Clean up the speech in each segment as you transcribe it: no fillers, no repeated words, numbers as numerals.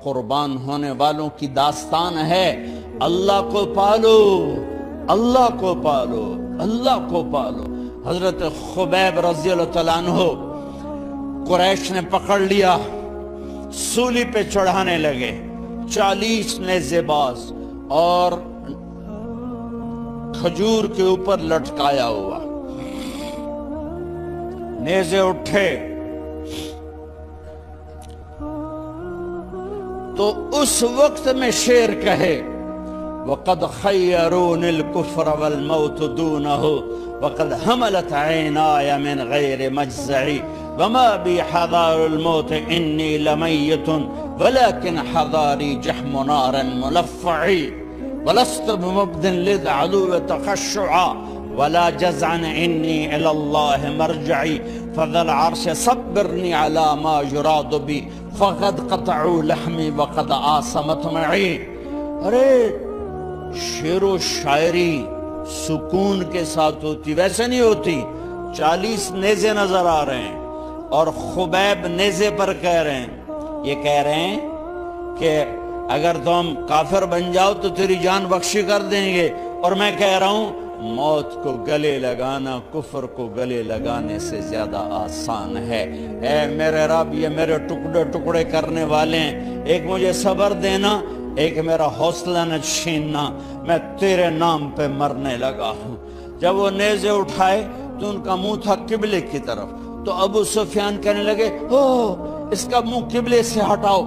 قربان ہونے والوں کی داستان ہے، اللہ کو پالو، اللہ کو پالو، اللہ کو پالو۔ حضرت خبیب رضی اللہ تعالیٰ عنہ قریش نے پکڑ لیا، سولی پہ چڑھانے لگے، 40 نیزے باز اور کھجور کے اوپر لٹکایا ہوا۔ نیزے اٹھے تو اس وقت میں شعر کہے وَقَدْ خَيَّرُونِ الْكُفْرَ وَالْمَوْتُ دُونَهُ وَقَدْ حَمَلَتْ عَيْنَايَ مِنْ غَيْرِ مَجْزَعِ وَمَا بِي حَذَارُ الْمَوْتِ إِنِّي لَمَيِّتٌ وَلَكِنْ حَذَارِي جَحْمُ نَارٍ مُلَفَّعِ وَلَسْتُ بِمُبْدٍ لِلْعَدُوِّ تَخَشُّعًا وَلَا جَزْعًا إِنِّي إِلَى اللَّهِ مَرْجَعِي فَذَا الْعَرْشِ صَبِّرْنِي عَلَى مَا يُرَادُ بِي فَقَدْ قَطَعُوا لَحْمِي وَقَدْ آسَمَتْ مَعِي۔ ارے شعر و شاعری سکون کے ساتھ ہوتی، ویسے نہیں ہوتی۔ 40 نیزے نظر آ رہے ہیں اور خبیب نیزے پر کہہ رہے ہیں، یہ کہہ رہے ہیں کہ اگر تم کافر بن جاؤ تو تیری جان بخشی کر دیں گے، اور میں کہہ رہا ہوں موت کو گلے لگانا کفر کو گلے لگانے سے زیادہ آسان ہے۔ اے میرے رب، یہ میرے ٹکڑے ٹکڑے کرنے والے ہیں، ایک مجھے صبر دینا، ایک میرا حوصلہ نہ چھیننا، میں تیرے نام پہ مرنے لگا ہوں۔ جب وہ نیزے اٹھائے تو ان کا منہ تھا قبلے کی طرف، تو ابو سفیان کہنے لگے اس کا منہ قبلے سے ہٹاؤ،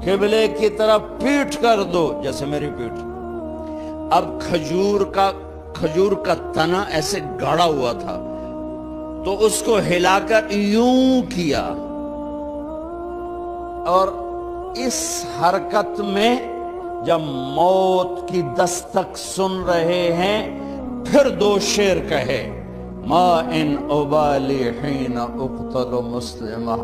قبلے کی طرف پیٹ کر دو، جیسے میری پیٹ۔ اب کھجور کا تنا ایسے گاڑا ہوا تھا تو اس کو ہلا کر یوں کیا، اور اس حرکت میں جب موت کی دستک سن رہے ہیں پھر 2 شعر کہے ما ان ابالی حین اقتل مسلمہ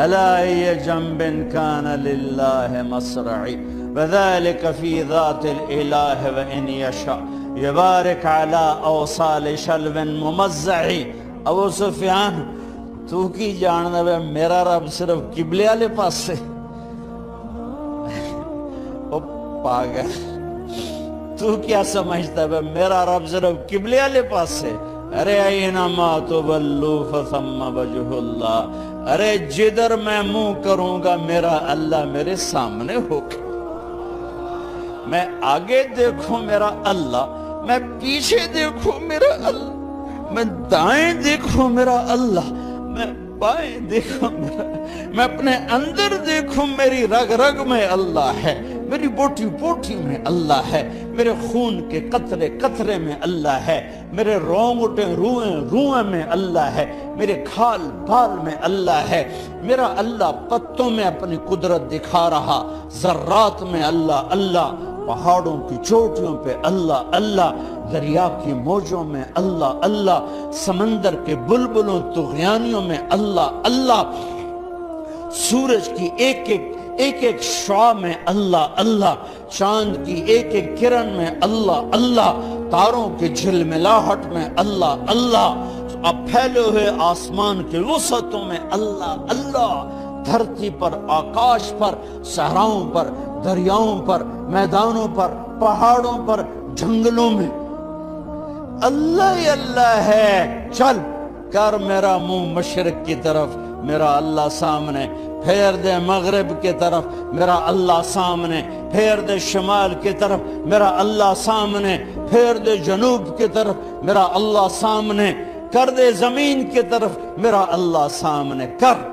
الا ای جنب کان للہ مصرعی وذالک فی ذات الالہ وان یشاء یبارک علی اوصال شلو ممزعی۔ ابو سفیان تو کی جاننا ہے میرا رب صرف قبلے والے پاس سے؟ پاگل، تو کیا سمجھتا ہے میرا رب صرف قبلے والے پاس سے؟ ارے اینما تولوا فثم وجہ اللہ، ارے جدھر میں منہ کروں گا میرا اللہ میرے سامنے ہوگا۔ میں آگے دیکھوں میرا اللہ، میں پیچھے دیکھوں میرا اللہ، میں دائیں دیکھوں میرا اللہ، میں بائیں دیکھوں میرا، میں اپنے اندر دیکھوں میری رگ رگ میں اللہ ہے، میری بوٹی بوٹی میں اللہ ہے، میرے خون کے قطرے قطرے میں اللہ ہے، میرے رونگٹے روئیں روئیں میں اللہ ہے، میرے کھال بال میں اللہ ہے، میرا اللہ پتوں میں اپنی قدرت دکھا رہا، ذرات میں اللہ اللہ، پہاڑوں کی چوٹیوں پہ اللہ اللہ، دریا کی موجوں میں اللہ اللہ، سمندر کے بلبلوں طغیانیوں میں اللہ اللہ، سورج کی ایک ایک شعاع میں اللہ اللہ، چاند کی ایک ایک کرن میں اللہ اللہ، تاروں کی جھلملاہٹ میں اللہ اللہ، اب پھیلے ہوئے آسمان کے وسعتوں میں اللہ اللہ، دھرتی پر آکاش پر صحراؤں پر دریاؤں پر میدانوں پر پہاڑوں پر جنگلوں میں اللہ ہی اللہ ہے۔ چل کر میرا منہ مشرق کی طرف، میرا اللہ سامنے، پھیر دے مغرب کی طرف، میرا اللہ سامنے، پھیر دے شمال کی طرف، میرا اللہ سامنے، پھیر دے جنوب کی طرف، میرا اللہ سامنے، کر دے زمین کی طرف، میرا اللہ سامنے کر،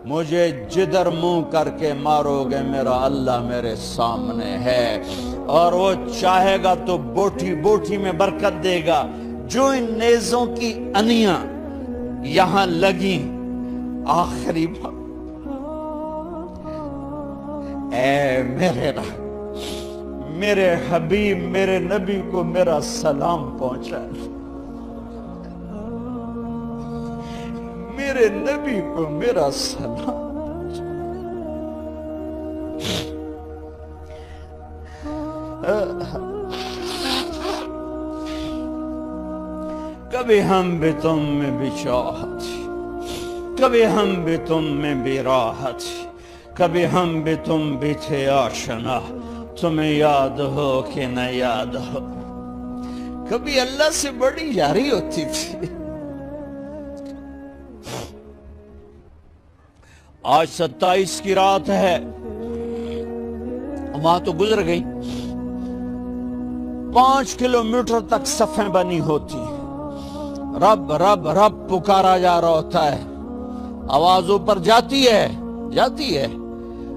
مجھے جدھر منہ کر کے مارو گے میرا اللہ میرے سامنے ہے، اور وہ چاہے گا تو بوٹی بوٹی میں برکت دے گا۔ جو ان نیزوں کی انیاں یہاں لگیں، آخری بات، اے میرے رب، میرے حبیب میرے نبی کو میرا سلام پہنچا، میرے نبی کو میرا سلام کبھی ہم بھی تم میں بھی چاہت، کبھی ہم بھی تم میں بھی راحت، کبھی ہم بھی تم بھی تھے آشنا، تمہیں یاد ہو کہ نہ یاد ہو۔ کبھی اللہ سے بڑی یاری ہوتی تھی۔ آج 27 کی رات ہے، وہاں تو گزر گئی، 5 کلومیٹر تک صفیں بنی ہوتی، رب رب رب پکارا جا رہا ہوتا ہے، آواز اوپر جاتی ہے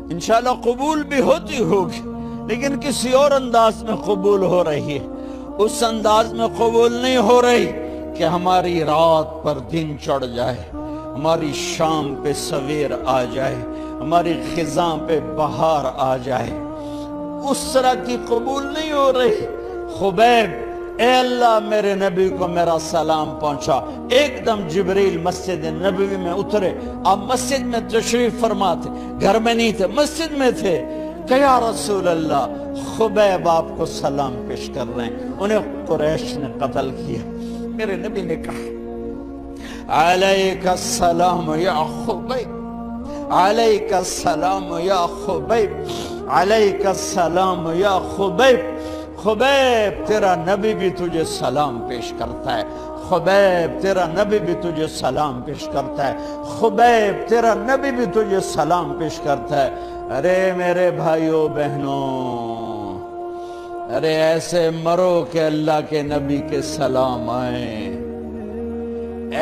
انشاءاللہ قبول بھی ہوتی ہوگی، لیکن کسی اور انداز میں قبول ہو رہی ہے۔ اس انداز میں قبول نہیں ہو رہی کہ ہماری رات پر دن چڑھ جائے، ہماری شام پہ سویر آ جائے، ہماری خزاں پہ بہار آ جائے، اس طرح کی قبول نہیں ہو رہی۔ خبیب، اے اللہ میرے نبی کو میرا سلام پہنچا۔ ایک دم جبریل مسجد نبوی میں اترے، آپ مسجد میں تشریف فرما تھے، گھر میں نہیں تھے، مسجد میں تھے، کہ یا رسول اللہ خبیب آپ کو سلام پیش کر رہے ہیں، انہیں قریش نے قتل کیا۔ میرے نبی نے کہا علیک السلام یا خبیب، علیک السلام یا خبیب، علیک السلام یا خبیب۔ خبیب تیرا نبی بھی تجھے سلام پیش کرتا ہے، خبیب تیرا نبی بھی تجھے سلام پیش کرتا ہے، خبیب تیرا نبی بھی تجھے سلام پیش کرتا ہے۔ ارے میرے بھائیوں بہنوں، ارے ایسے مرو کہ اللہ کے نبی کے سلام آئیں،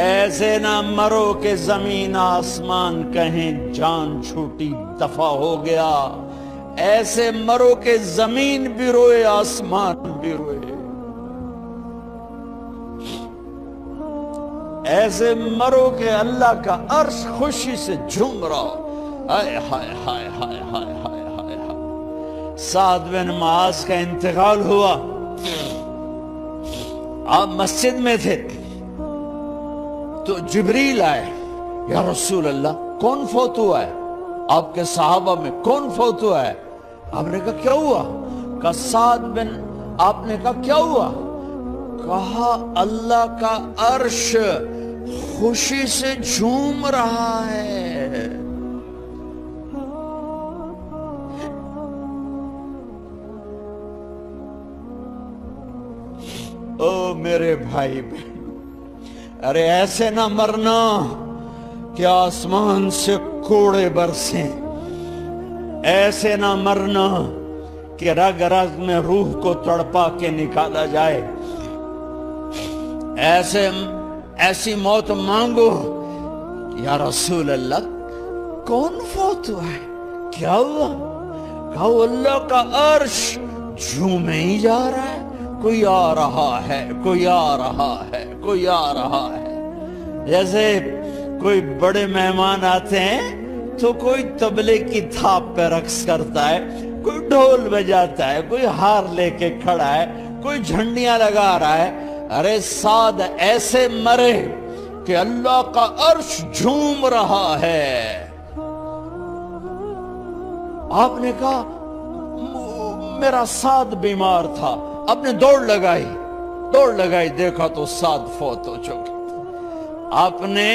ایسے نہ مرو کہ زمین آسمان کہیں جان چھوٹی دفع ہو گیا، ایسے مرو کہ زمین بھی روئے آسمان بھی روئے، ایسے مرو کہ اللہ کا عرش خوشی سے جھوم رہا ہو۔ ہائے ہائے ہائے ہائے ہائے ہائے ہائے ہائے۔ سعد بن معاذ کا انتقال ہوا، آپ مسجد میں تھے تو جبریل آئے، یا رسول اللہ کون فوت ہوا ہے؟ آپ کے صحابہ میں کون فوت ہوا ہے؟ آپ نے کہا کیا ہوا؟ کہا سعد بن، آپ نے کہا کیا ہوا؟ کہا اللہ کا عرش خوشی سے جھوم رہا ہے۔ او میرے بھائی بہن، ارے ایسے نہ مرنا کہ آسمان سے کوڑے برسیں، ایسے نہ مرنا کہ رگ رگ میں روح کو تڑپا کے نکالا جائے، ایسی موت مانگو۔ یا رسول اللہ کون فوت ہوا ہے؟ کیا ہوا؟ کہا اللہ کا عرش جھومے ہی جا رہا ہے، کوئی آ رہا ہے، کوئی آ رہا ہے، کوئی آ رہا ہے۔ جیسے کوئی بڑے مہمان آتے ہیں تو کوئی طبلے کی تھاپ پہ رقص کرتا ہے، کوئی ڈھول بجاتا ہے، کوئی ہار لے کے کھڑا ہے، کوئی جھنڈیاں لگا رہا ہے۔ ارے سعد ایسے مرے کہ اللہ کا عرش جھوم رہا ہے۔ آپ نے کہا میرا سعد بیمار تھا، آپ نے دوڑ لگائی، دیکھا تو سعد فوت ہو چکا۔ آپ نے،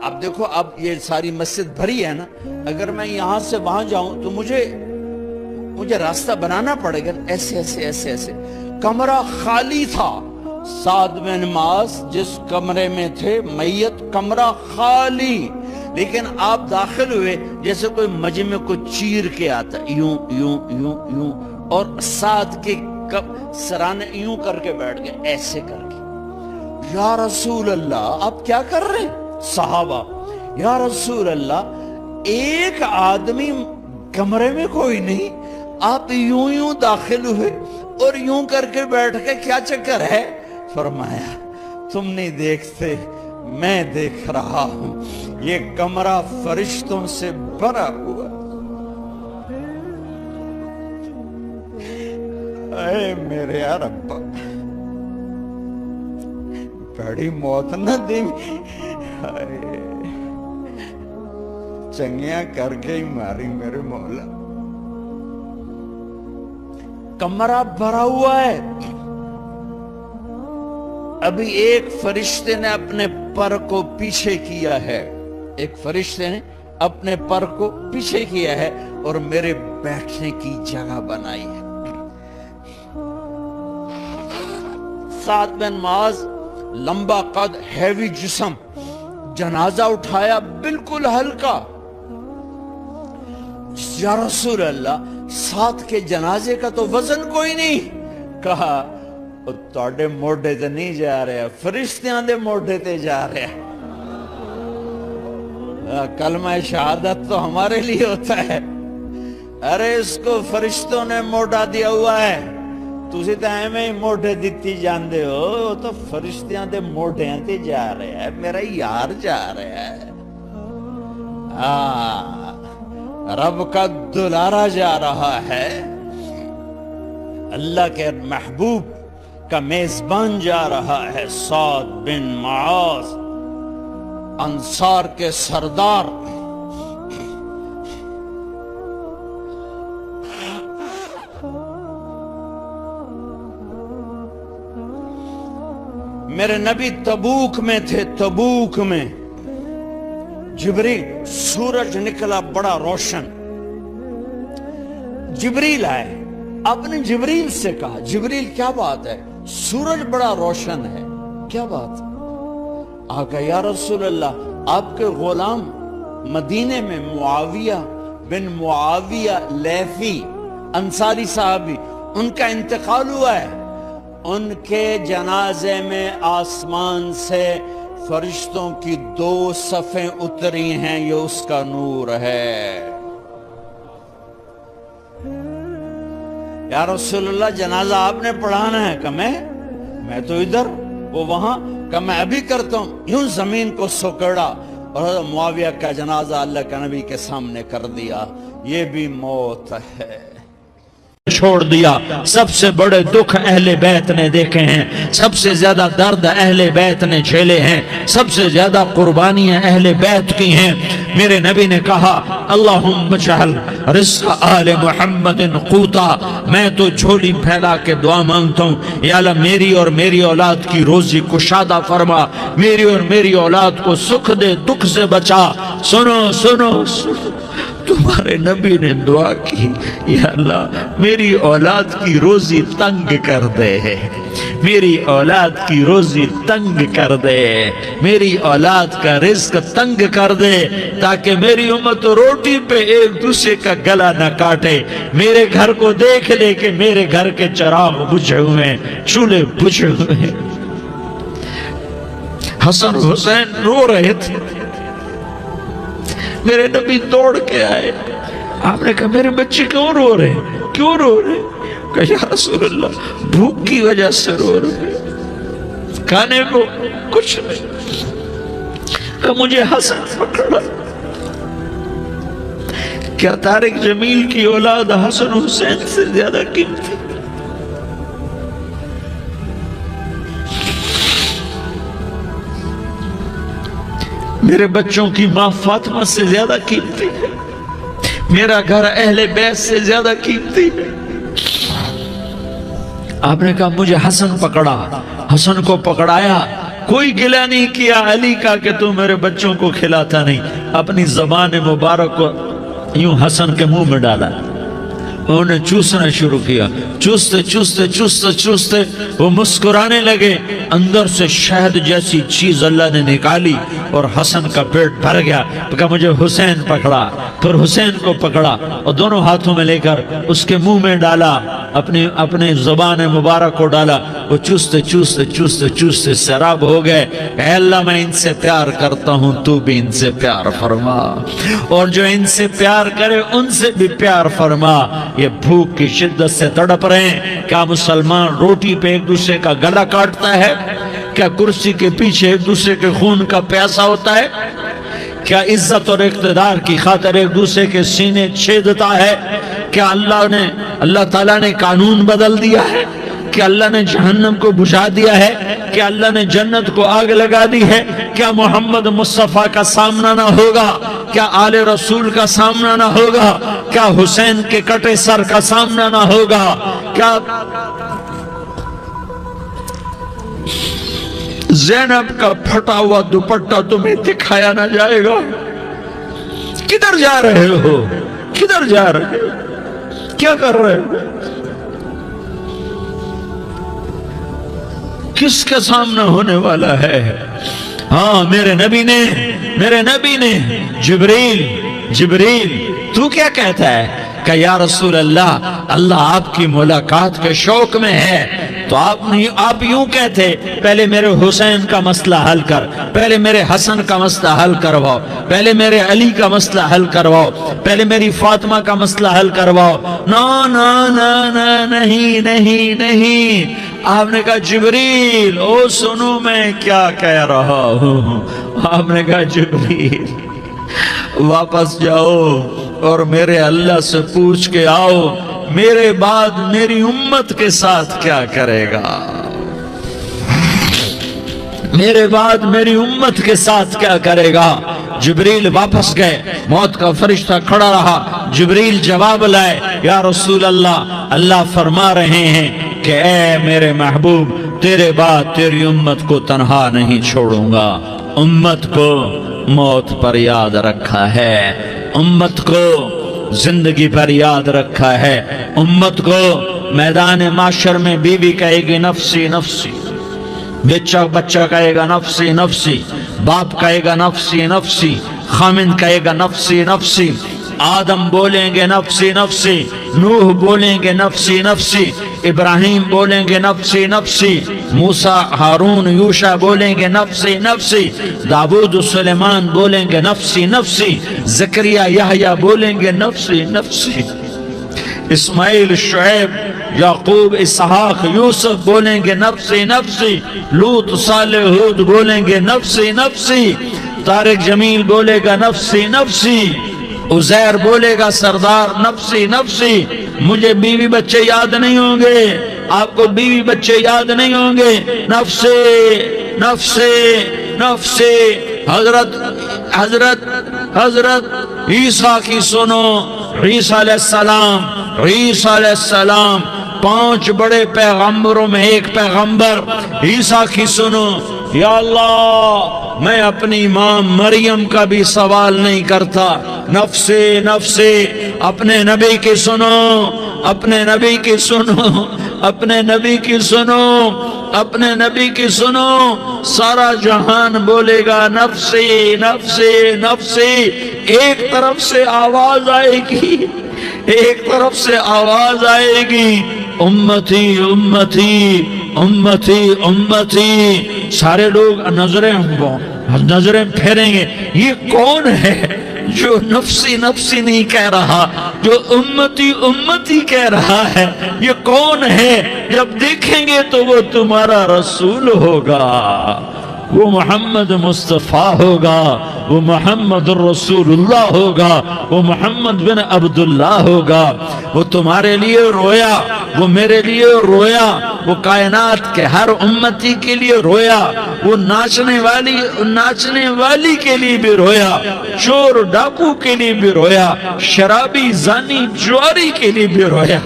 اب دیکھو اب یہ ساری مسجد بھری ہے نا، اگر میں یہاں سے وہاں جاؤں تو مجھے راستہ بنانا پڑے گا، ایسے ایسے ایسے ایسے۔ کمرہ خالی تھا، سعد بن معاذ جس کمرے میں تھے میت، کمرہ خالی، لیکن آپ داخل ہوئے جیسے کوئی مجمع کو چیر کے آتا، یوں یوں یوں یوں، اور سعد کے سرانے یوں کر کے بیٹھ گئے، ایسے کر کے۔ یا رسول اللہ آپ کیا کر رہے ہیں؟ صحابہ، یا رسول اللہ ایک آدمی کمرے میں کوئی نہیں، آپ یوں یوں داخل ہوئے اور یوں کر کے بیٹھ کے، کیا چکر ہے؟ فرمایا تم نہیں دیکھتے، میں دیکھ رہا ہوں، یہ کمرہ فرشتوں سے بھرا ہوا۔ اے میرے رب، بڑی موت نہ دی، چنگیاں کر کے ہی ماری میرے مولا۔ کمرہ بھرا ہوا ہے، ابھی ایک فرشتے نے اپنے پر کو پیچھے کیا ہے، ایک فرشتے نے اپنے پر کو پیچھے کیا ہے اور میرے بیٹھنے کی جگہ بنائی ہے۔ سعد بن معاذ لمبا قد، ہیوی جسم، جنازہ اٹھایا بالکل ہلکا۔ یا رسول اللہ، سعد کے جنازے کا تو وزن کوئی نہیں۔ کہا تواڈے موڈے تے نہیں جا رہا، فرشتیاں دے موڈے تے جا رہا۔ کلمہ شہادت تو ہمارے لیے ہوتا ہے، ارے اس کو فرشتوں نے موڈا دیا ہوا ہے، تسی تو ایویں ہی موڈے دیتی جاندے ہو، تو فرشتیاں دے موڈیاں تے جا رہا ہے، میرا یار جا رہا ہے۔ رب کا دلارا جا رہا ہے، اللہ کے محبوب کا میزبان جا رہا ہے، سعد بن معاذ، انصار کے سردار۔ میرے نبی تبوک میں تھے، تبوک میں جبریل، سورج نکلا بڑا روشن، جبریل آئے، آپ نے جبریل سے کہا جبریل کیا بات ہے، سورج بڑا روشن ہے، کیا بات؟ آقا یا رسول اللہ، آپ کے غلام مدینے میں معاویہ بن معاویہ لیثی انصاری صحابی، ان کا انتقال ہوا ہے، ان کے جنازے میں آسمان سے فرشتوں کی 2 صفیں اتری ہیں، یہ اس کا نور ہے۔ یا رسول اللہ، جنازہ آپ نے پڑھانا ہے؟ کہ میں تو ادھر، وہ وہاں، کہ میں ابھی کرتا ہوں۔ یوں زمین کو سکڑا اور معاویہ کا جنازہ اللہ کے نبی کے سامنے کر دیا۔ یہ بھی موت ہے، چھوڑ دیا۔ سب سے بڑے دکھ اہل بیت نے دیکھے ہیں، سب سے زیادہ درد اہل بیت نے جھیلے ہیں، سب سے زیادہ قربانیاں اہل بیت کی ہیں۔ میرے نبی نے کہا اللہم اجعل رزق آل محمد قوتا، میں تو جھولی پھیلا کے دعا مانگتا ہوں، یا اللہ میری اور میری اولاد کی روزی کشادہ فرما، میری اور میری اولاد کو سکھ دے، دکھ سے بچا۔ سنو سنو سنو، تمہارے نبی نے دعا کی، یا اللہ میری اولاد کی روزی تنگ کر دے، میری اولاد کی روزی تنگ کر دے، میری اولاد کا رزق تنگ کر دے، تاکہ میری امت روٹی پہ ایک دوسرے کا گلا نہ کاٹے۔ میرے گھر کو دیکھ لے کہ میرے گھر کے چراغ بجھے ہوئے ہیں، چولہے بجھے ہوئے ہیں۔ حسن حسین رو رہے تھے، میرے نبی دوڑ کے آئے، آپ نے کہا میرے بچے کیوں رو رہے ہیں، کیوں رو رہے ہیں؟ کہا یا رسول اللہ بھوک کی وجہ سے رو رہے ہیں، کھانے کو کچھ نہیں۔ کہا مجھے حسد پکڑا۔ کیا طارق جمیل کی اولاد حسن حسین سے زیادہ قیمتی؟ میرے بچوں کی ماں فاطمہ سے زیادہ قیمتی ہے، میرا گھر اہل بیت سے زیادہ قیمتی ہے۔ آپ نے کہا مجھے حسن پکڑا، حسن کو پکڑایا، کوئی گلہ نہیں کیا علی کا کہ تو میرے بچوں کو کھلاتا نہیں، اپنی زبان مبارک کو یوں حسن کے منہ میں ڈالا، انہوں نے چوسنا شروع کیا، چوستے چوستے چوستے چوستے وہ مسکرانے لگے، اندر سے شہد جیسی چیز اللہ نے نکالی اور حسن کا پیٹ بھر گیا۔ کہا مجھے حسین پکڑا، پھر حسین کو پکڑا اور دونوں ہاتھوں میں لے کر اس کے منہ میں ڈالا، اپنے زبان مبارک کو ڈالا، وہ چوستے چوستے چوستے چوستے سیراب ہو گئے۔ اے اللہ میں ان سے پیار کرتا ہوں، تو بھی ان سے پیار فرما، اور جو ان سے پیار کرے ان سے بھی پیار فرما۔ یہ بھوک کی شدت سے تڑپ رہے ہیں، کیا مسلمان روٹی پہ ایک دوسرے کا گلا کاٹتا ہے؟ کیا کرسی کے پیچھے ایک دوسرے کے خون کا پیاسا ہوتا ہے؟ کیا عزت اور اقتدار کی خاطر ایک دوسرے کے سینے چھیدتا ہے؟ کیا اللہ تعالیٰ نے قانون بدل دیا ہے؟ کیا اللہ نے جہنم کو بجھا دیا ہے؟ کیا اللہ نے جنت کو آگ لگا دی ہے؟ کیا محمد مصطفیٰ کا سامنا نہ ہوگا؟ کیا آل رسول کا سامنا نہ ہوگا؟ کیا حسین کے کٹے سر کا سامنا نہ ہوگا؟ کیا زینب کا پھٹا ہوا دوپٹہ تمہیں دکھایا نہ جائے گا؟ کدھر جا رہے ہو؟ کدھر جا رہے ہو؟ کیا کر رہے ہو؟ کس کے سامنے ہونے والا ہے؟ ہاں میرے نبی نے جبریل تو کیا کہتا ہے کہ یا رسول اللہ آپ کی ملاقات کے شوق میں ہے، تو آپ یوں کہتے پہلے میرے حسین کا مسئلہ حل کر، پہلے میرے حسن کا مسئلہ حل کرواؤ، پہلے میرے علی کا مسئلہ حل کرواؤ، پہلے میری فاطمہ کا مسئلہ حل کرواؤ۔ نہیں، آپ نے کہا جبریل سنو میں کیا کہہ رہا ہوں۔ آپ نے کہا جبریل واپس جاؤ اور میرے اللہ سے پوچھ کے آؤ میرے بعد میری امت کے ساتھ کیا کرے گا، میرے بعد میری امت کے ساتھ کیا کرے گا۔ جبریل واپس گئے، موت کا فرشتہ کھڑا رہا، جبریل جواب لائے، یا رسول اللہ فرما رہے ہیں کہ اے میرے محبوب تیرے بعد تیری امت کو تنہا نہیں چھوڑوں گا، امت کو موت پر یاد رکھا ہے، امت کو زندگی پر یاد رکھا ہے، امت کو میدان معاشر میں بیوی کہے گی نفسی نفسی، بچہ کہے گا نفسی نفسی، باپ کہے گا نفسی نفسی، خامند کہے گا نفسی نفسی، آدم بولیں گے نفسی نفسی، نوح بولیں گے نفسی نفسی، ابراہیم بولیں گے نفسی نفسی، موسیٰ ہارون یوشع بولیں گے نفسی نفسی، داؤد سلیمان بولیں گے نفسی نفسی، زکریا یحییٰ بولیں گے نفسی نفسی، اسماعیل شعیب یعقوب اسحاق یوسف بولیں گے نفسی نفسی، لوط صالح ہود بولیں گے نفسی نفسی، طارق جمیل بولے گا نفسی نفسی، عزیر بولے گا سردار نفسی نفسی، مجھے بیوی بچے یاد نہیں ہوں گے، آپ کو بیوی بچے یاد نہیں ہوں گے، نفسی نفسی نفسی۔ حضرت عیسیٰ کی سنو، عیسیٰ علیہ السلام 5 بڑے پیغمبروں میں ایک پیغمبر عیسیٰ کی سنو، یا اللہ میں اپنی ماں مریم کا بھی سوال نہیں کرتا، نفسی نفسی، اپنے نبی کی سنو، اپنے نبی کی سنو، اپنے نبی کی سنو، اپنے نبی کی سنو، سارا جہان بولے گا نفسی نفسی نفسی۔ ایک طرف سے آواز آئے گی، ایک طرف سے آواز آئے گی امتی امتی امتی امتی، سارے لوگ نظریں پھیریں گے، یہ کون ہے جو نفسی نفسی نہیں کہہ رہا، جو امتی امتی کہہ رہا ہے، یہ کون ہے؟ جب دیکھیں گے تو وہ تمہارا رسول ہوگا، وہ محمد مصطفیٰ ہوگا، وہ محمد الرسول اللہ ہوگا، وہ محمد بن عبداللہ ہوگا، وہ تمہارے لیے رویا، وہ میرے لیے رویا، وہ کائنات کے ہر امتی کے لیے رویا، وہ ناچنے والی کے لیے بھی رویا، چور ڈاکو کے لیے بھی رویا، شرابی زانی جواری کے لیے بھی رویا۔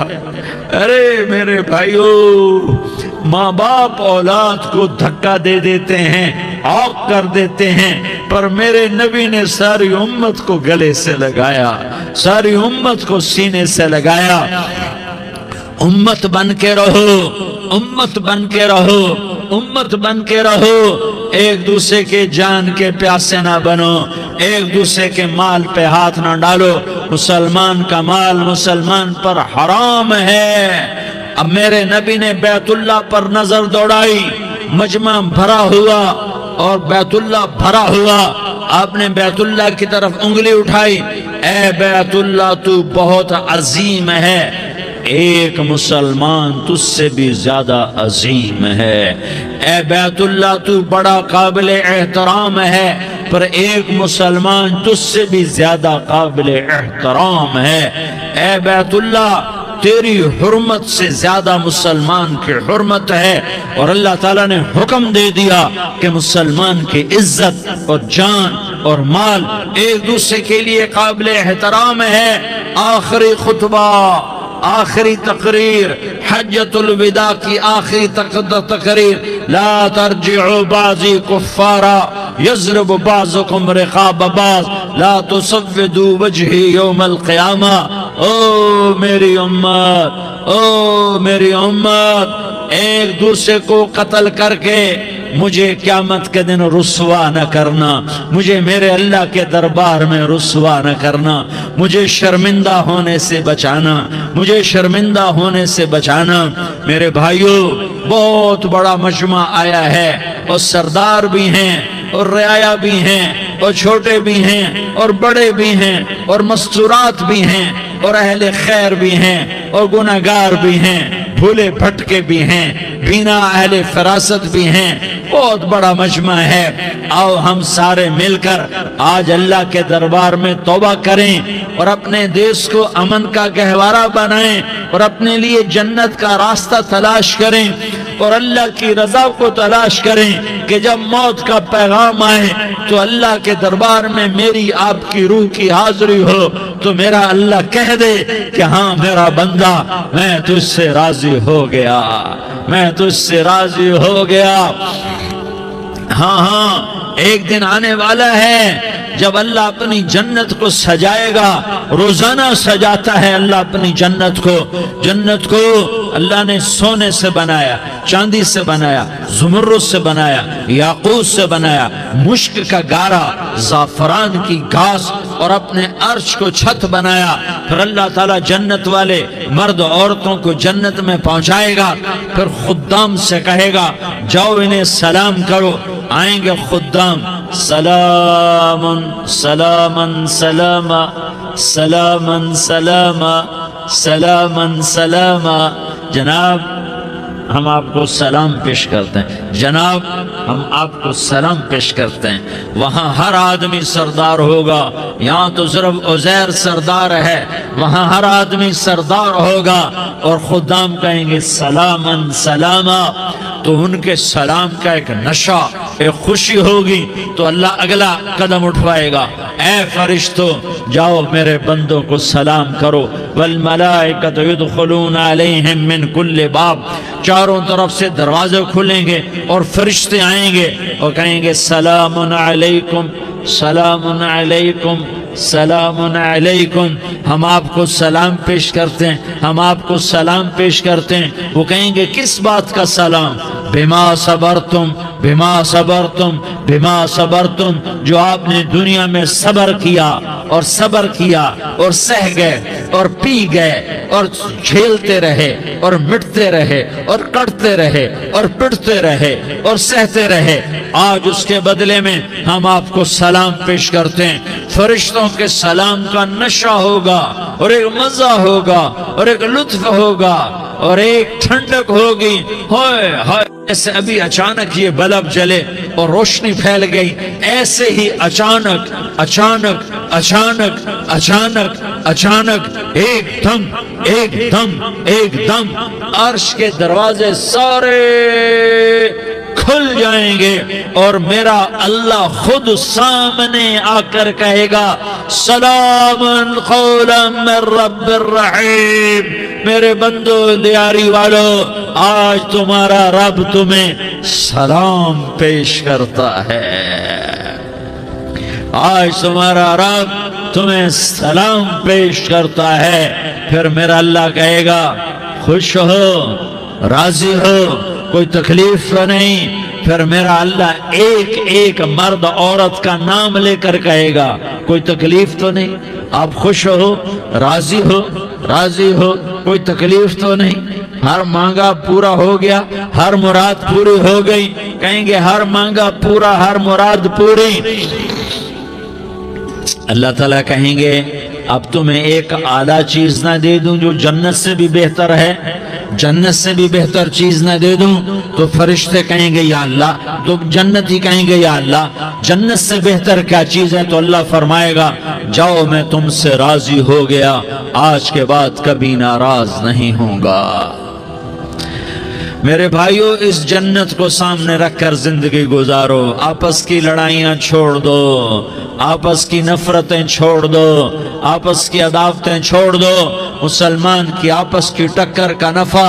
ارے میرے بھائیو، ماں باپ اولاد کو دھکا دے دیتے ہیں، عوق کر دیتے ہیں، پر میرے نبی نے ساری امت کو گلے سے لگایا، ساری امت کو سینے سے لگایا۔ امت بن کے رہو، امت بن کے رہو، امت بن کے رہو، ایک دوسرے کے جان کے پیاسے نہ بنو، ایک دوسرے کے مال پہ ہاتھ نہ ڈالو، مسلمان کا مال مسلمان پر حرام ہے۔ اب میرے نبی نے بیت اللہ پر نظر دوڑائی، مجمع بھرا ہوا اور بیت اللہ بھرا ہوا، آپ نے بیت اللہ کی طرف انگلی اٹھائی، اے بیت اللہ تو بہت عظیم ہے، ایک مسلمان تجھ سے بھی زیادہ عظیم ہے، اے بیت اللہ تو بڑا قابل احترام ہے، پر ایک مسلمان تجھ سے بھی زیادہ قابل احترام ہے، اے بیت اللہ تیری حرمت سے زیادہ مسلمان کی حرمت ہے، اور اللہ تعالیٰ نے حکم دے دیا کہ مسلمان کی عزت اور جان اور مال ایک دوسرے کے لیے قابل احترام ہے۔ آخری خطبہ، آخری تقریر، حجۃ الوداع کی آخری تقریر، لا ترجعوا بعضی کفارا یضرب بعضکم رقاب بعض، لا تسودوا وجہی یوم القیامہ۔ او میری امت، او میری امت، ایک دوسرے کو قتل کر کے مجھے قیامت کے دن رسوا نہ کرنا، مجھے میرے اللہ کے دربار میں رسوا نہ کرنا، مجھے شرمندہ ہونے سے بچانا، مجھے شرمندہ ہونے سے بچانا۔ میرے بھائیوں، بہت بڑا مجمع آیا ہے، اور سردار بھی ہیں اور رعایا بھی ہیں اور چھوٹے بھی ہیں اور بڑے بھی ہیں اور مستورات بھی ہیں اور اہل خیر بھی ہیں اور گناہگار بھی ہیں، بھولے بھٹکے بھی ہیں، بینا اہل فراست بھی ہیں، بہت بڑا مجمع ہے۔ آؤ ہم سارے مل کر آج اللہ کے دربار میں توبہ کریں اور اپنے دیش کو امن کا گہوارہ بنائیں اور اپنے لیے جنت کا راستہ تلاش کریں اور اللہ کی رضا کو تلاش کریں کہ جب موت کا پیغام آئے تو اللہ کے دربار میں میری آپ کی روح کی حاضری ہو تو میرا اللہ کہہ دے کہ ہاں میرا بندہ، میں تجھ سے راضی ہو گیا، میں تجھ سے راضی ہو گیا۔ ہاں ہاں، ایک دن آنے والا ہے جب اللہ اپنی جنت کو سجائے گا، روزانہ سجاتا ہے اللہ اپنی جنت کو۔ جنت کو اللہ نے سونے سے بنایا، چاندی سے بنایا، زمرد سے بنایا، یاقوت سے بنایا، مشک کا گارا، زعفران کی گھاس اور اپنے عرش کو چھت بنایا۔ پھر اللہ تعالیٰ جنت والے مرد عورتوں کو جنت میں پہنچائے گا، پھر خدام سے کہے گا جاؤ انہیں سلام کرو۔ آئیں گے خدام، سلام سلام سلاما سلاما سلاما سلاما سلاما۔ جناب ہم آپ کو سلام پیش کرتے ہیں، جناب ہم آپ کو سلام پیش کرتے ہیں۔ وہاں ہر آدمی سردار ہوگا، یہاں تو صرف عزیر سردار ہے، وہاں ہر آدمی سردار ہوگا اور خدام کہیں گے سلاما سلاما۔ تو ان کے سلام کا ایک نشہ، ایک خوشی ہوگی، تو اللہ اگلا قدم اٹھوائے گا، اے فرشتوں جاؤ میرے بندوں کو سلام کرو۔ والملائکۃ یدخلون علیہم من کل باب، چاروں طرف سے دروازے کھلیں گے اور فرشتے آئیں گے اور کہیں گے سلام علیکم سلام علیکم سلام علیکم۔ ہم آپ کو سلام پیش کرتے ہیں، ہم آپ کو سلام پیش کرتے ہیں۔ وہ کہیں گے کس بات کا سلام؟ بما صبرتم بما صبرتم بما صبرتم، جو آپ نے دنیا میں صبر کیا اور صبر کیا اور سہ گئے اور پی گئے اور جھیلتے رہے اور مٹتے رہے اور کٹتے رہے اور پٹتے رہے اور سہتے رہے، آج اس کے بدلے میں ہم آپ کو سلام پیش کرتے ہیں۔ فرشتوں کے سلام کا نشہ ہوگا اور ایک مزہ ہوگا اور ایک لطف ہوگا اور ایک ٹھنڈک ہوگی۔ ہوئے ہوئے، ایسے ابھی اچانک یہ بلب جلے اور روشنی پھیل گئی، ایسے ہی اچانک اچانک اچانک اچانک اچانک ایک دم ایک دم ایک دم عرش کے دروازے سارے کھل جائیں گے اور میرا اللہ خود سامنے آ کر کہے گا سلام قولا من رب الرحیم۔ میرے بندو دیاری والو، آج تمہارا رب تمہیں سلام پیش کرتا ہے، آج تمہارا رب تمہیں سلام پیش کرتا ہے۔ پھر میرا اللہ کہے گا خوش ہو، راضی ہو، کوئی تکلیف تو نہیں۔ پھر میرا اللہ ایک ایک مرد عورت کا نام لے کر کہے گا کوئی تکلیف تو نہیں، آپ خوش ہو، راضی ہو، راضی ہو، کوئی تکلیف تو نہیں، ہر مانگا پورا ہو گیا، ہر مراد پوری ہو گئی۔ کہیں گے ہر مانگا پورا، ہر مراد پوری۔ اللہ تعالیٰ کہیں گے اب تمہیں ایک اعلیٰ چیز نہ دے دوں جو جنت سے بھی بہتر ہے، جنت سے بھی بہتر چیز نہ دے دوں؟ تو فرشتے کہیں گے یا اللہ، تو جنتی کہیں گے یا اللہ جنت سے بہتر کیا چیز ہے؟ تو اللہ فرمائے گا جاؤ میں تم سے راضی ہو گیا، آج کے بعد کبھی ناراض نہیں ہوں گا۔ میرے بھائیو، اس جنت کو سامنے رکھ کر زندگی گزارو، آپس کی لڑائیاں چھوڑ دو، آپس کی نفرتیں چھوڑ دو، آپس کی عداوتیں چھوڑ دو۔ مسلمان کی آپس کی ٹکر کا نفع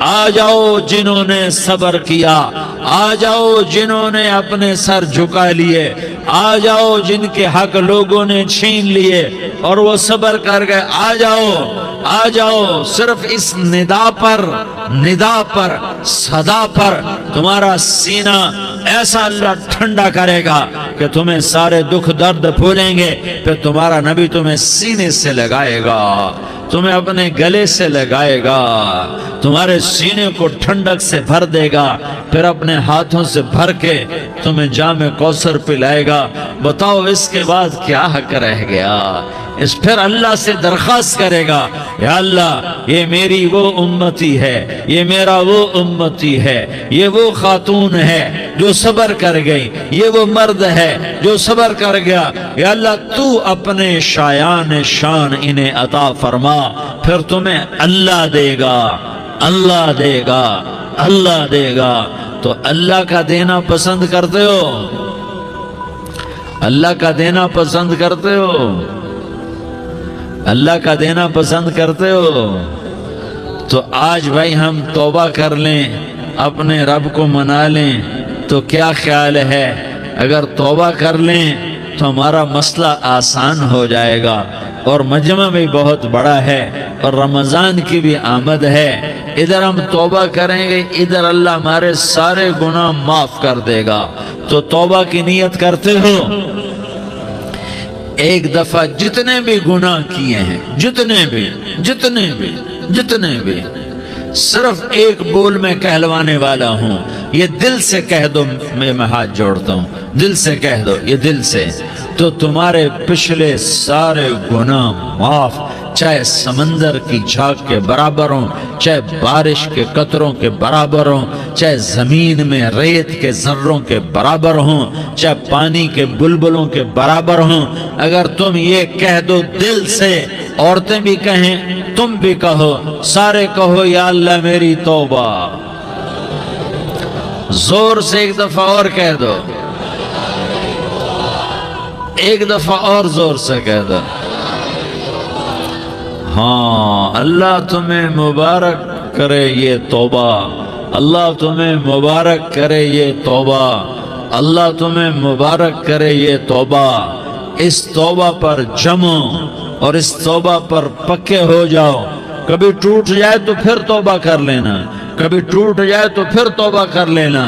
آ جاؤ جنہوں نے صبر کیا، آ جاؤ جنہوں نے اپنے سر جھکا لیے، آ جاؤ جن کے حق لوگوں نے چھین لیے اور وہ صبر کر گئے، آ جاؤ آ جاؤ۔ صرف اس ندا پر صدا پر تمہارا سینہ ایسا اللہ ٹھنڈا کرے گا کہ تمہیں سارے دکھ درد بھولیں گے، پھر تمہارا نبی تمہیں سینے سے لگائے گا، تمہیں اپنے گلے سے لگائے گا، تمہارے سینے کو ٹھنڈک سے بھر دے گا، پھر اپنے ہاتھوں سے بھر کے تمہیں جام کوثر پلائے گا۔ بتاؤ اس کے بعد کیا حق رہ گیا؟ پھر اللہ سے درخواست کرے گا، یا اللہ یہ میری وہ امتی ہے، یہ میرا وہ امتی ہے، یہ وہ خاتون ہے جو صبر کر گئی، یہ وہ مرد ہے جو صبر کر گیا، یا اللہ تو اپنے شایان شان انہیں عطا فرما، پھر تمہیں اللہ دے گا، اللہ دے گا، اللہ دے گا۔ تو اللہ کا دینا پسند کرتے ہو؟ اللہ کا دینا پسند کرتے ہو؟ اللہ کا دینا پسند کرتے ہو؟ تو آج بھائی ہم توبہ کر لیں، اپنے رب کو منا لیں، تو کیا خیال ہے اگر توبہ کر لیں تو ہمارا مسئلہ آسان ہو جائے گا، اور مجمع بھی بہت بڑا ہے اور رمضان کی بھی آمد ہے، ادھر ہم توبہ کریں گے، ادھر اللہ ہمارے سارے گناہ معاف کر دے گا۔ تو توبہ کی نیت کرتے ہو؟ ایک دفعہ جتنے بھی گناہ کیے ہیں، جتنے بھی صرف ایک بول میں کہلوانے والا ہوں، یہ دل سے کہہ دو، میں ہاتھ جوڑتا ہوں، دل سے کہہ دو، یہ دل سے، تو تمہارے پچھلے سارے گناہ معاف، چاہے سمندر کی جھاگ کے برابر ہوں، چاہے بارش کے قطروں کے برابر ہوں، چاہے زمین میں ریت کے ذروں کے برابر ہوں، چاہے پانی کے بلبلوں کے برابر ہوں۔ اگر تم یہ کہہ دو دل سے، عورتیں بھی کہیں، تم بھی کہو، سارے کہو، یا اللہ میری توبہ، زور سے ایک دفعہ اور کہہ دو، ایک دفعہ اور زور سے کہہ دو۔ ہاں، اللہ تمہیں مبارک کرے یہ توبہ، اللہ تمہیں مبارک کرے یہ توبہ، اللہ تمہیں مبارک کرے یہ توبہ۔ اس توبہ پر جمو اور اس توبہ پر پکے ہو جاؤ۔ کبھی ٹوٹ جائے تو پھر توبہ کر لینا، کبھی ٹوٹ جائے تو پھر توبہ کر لینا،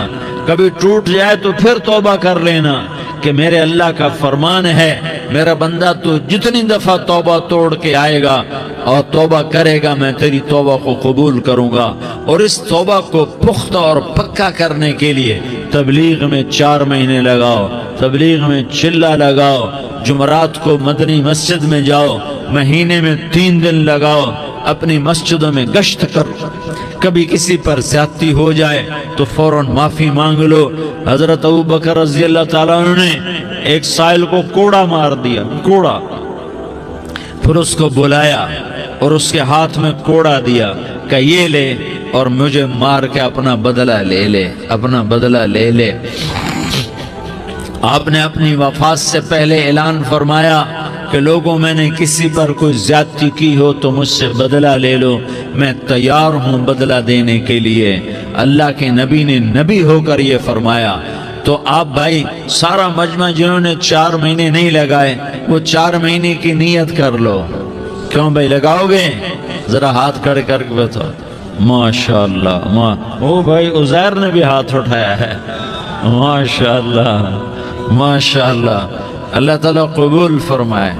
کبھی ٹوٹ جائے تو پھر توبہ کر لینا، کہ میرے اللہ کا فرمان ہے، میرا بندہ تو جتنی دفعہ توبہ توڑ کے آئے گا اور توبہ کرے گا، میں تیری توبہ کو قبول کروں گا۔ اور اس توبہ کو پختہ اور پکا کرنے کے لیے تبلیغ میں 4 مہینے لگاؤ، تبلیغ میں چلہ لگاؤ، جمعرات کو مدنی مسجد میں جاؤ، مہینے میں 3 دن لگاؤ، اپنی مسجدوں میں گشت کرو، کبھی کسی پر زیادتی ہو جائے تو فوراً معافی مانگ لو۔ حضرت ابوبکر رضی اللہ تعالیٰ عنہ نے ایک سائل کو کوڑا مار دیا، کوڑا، پھر اس کو بلایا اور اس کے ہاتھ میں کوڑا دیا کہ یہ لے اور مجھے مار کے اپنا بدلہ لے لے، اپنا بدلہ لے لے۔ آپ نے اپنی وفات سے پہلے اعلان فرمایا کہ لوگوں، میں نے کسی پر کوئی زیادتی کی ہو تو مجھ سے بدلہ لے لو، میں تیار ہوں بدلہ دینے کے لیے۔ اللہ کے نبی نے نبی ہو کر یہ فرمایا۔ تو آپ بھائی سارا مجمع جنہوں نے 4 مہینے نہیں لگائے، وہ 4 مہینے کی نیت کر لو۔ کیوں بھائی لگاؤ گے؟ ذرا ہاتھ کھڑے کر کے بتاؤ۔ ماشاءاللہ، وہ بھائی عزیر نے بھی ہاتھ اٹھایا ہے، ماشاءاللہ ماشاءاللہ، اللہ تعالیٰ قبول فرمائے۔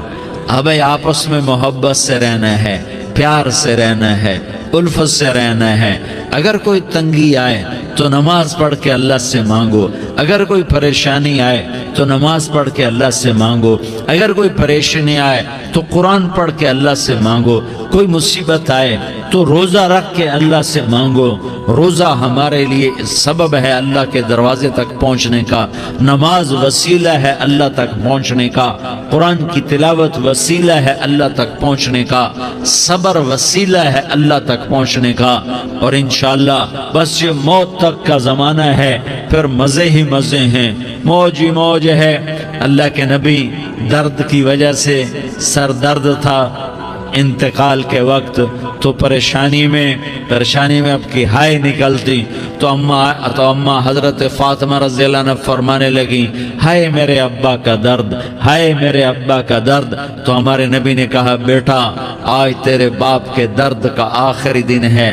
اب آپس میں محبت سے رہنا ہے، پیار سے رہنا ہے، الفت سے رہنا ہے۔ اگر کوئی تنگی آئے تو نماز پڑھ کے اللہ سے مانگو، اگر کوئی پریشانی آئے تو نماز پڑھ کے اللہ سے مانگو، اگر کوئی پریشانی آئے تو قرآن پڑھ کے اللہ سے مانگو، کوئی مصیبت آئے تو روزہ رکھ کے اللہ سے مانگو۔ روزہ ہمارے لیے سبب ہے اللہ کے دروازے تک پہنچنے کا، نماز وسیلہ ہے اللہ تک پہنچنے کا، قرآن کی تلاوت وسیلہ ہے اللہ تک پہنچنے کا، صبر وسیلہ ہے اللہ تک پہنچنے کا۔ اور انشاءاللہ بس یہ موت تک کا زمانہ ہے، پھر مزے ہی مزے ہیں، موج ہی موج ہے۔ اللہ کے نبی درد کی وجہ سے سر درد تھا، انتقال کے وقت تو پریشانی میں اب کی ہائے نکلتی تو اما حضرت فاطمہ رضی اللہ عنہ فرمانے لگی ہائے میرے ابا کا درد، ہائے میرے ابا کا درد۔ تو ہمارے نبی نے کہا بیٹا آج تیرے باپ کے درد کا آخری دن ہے،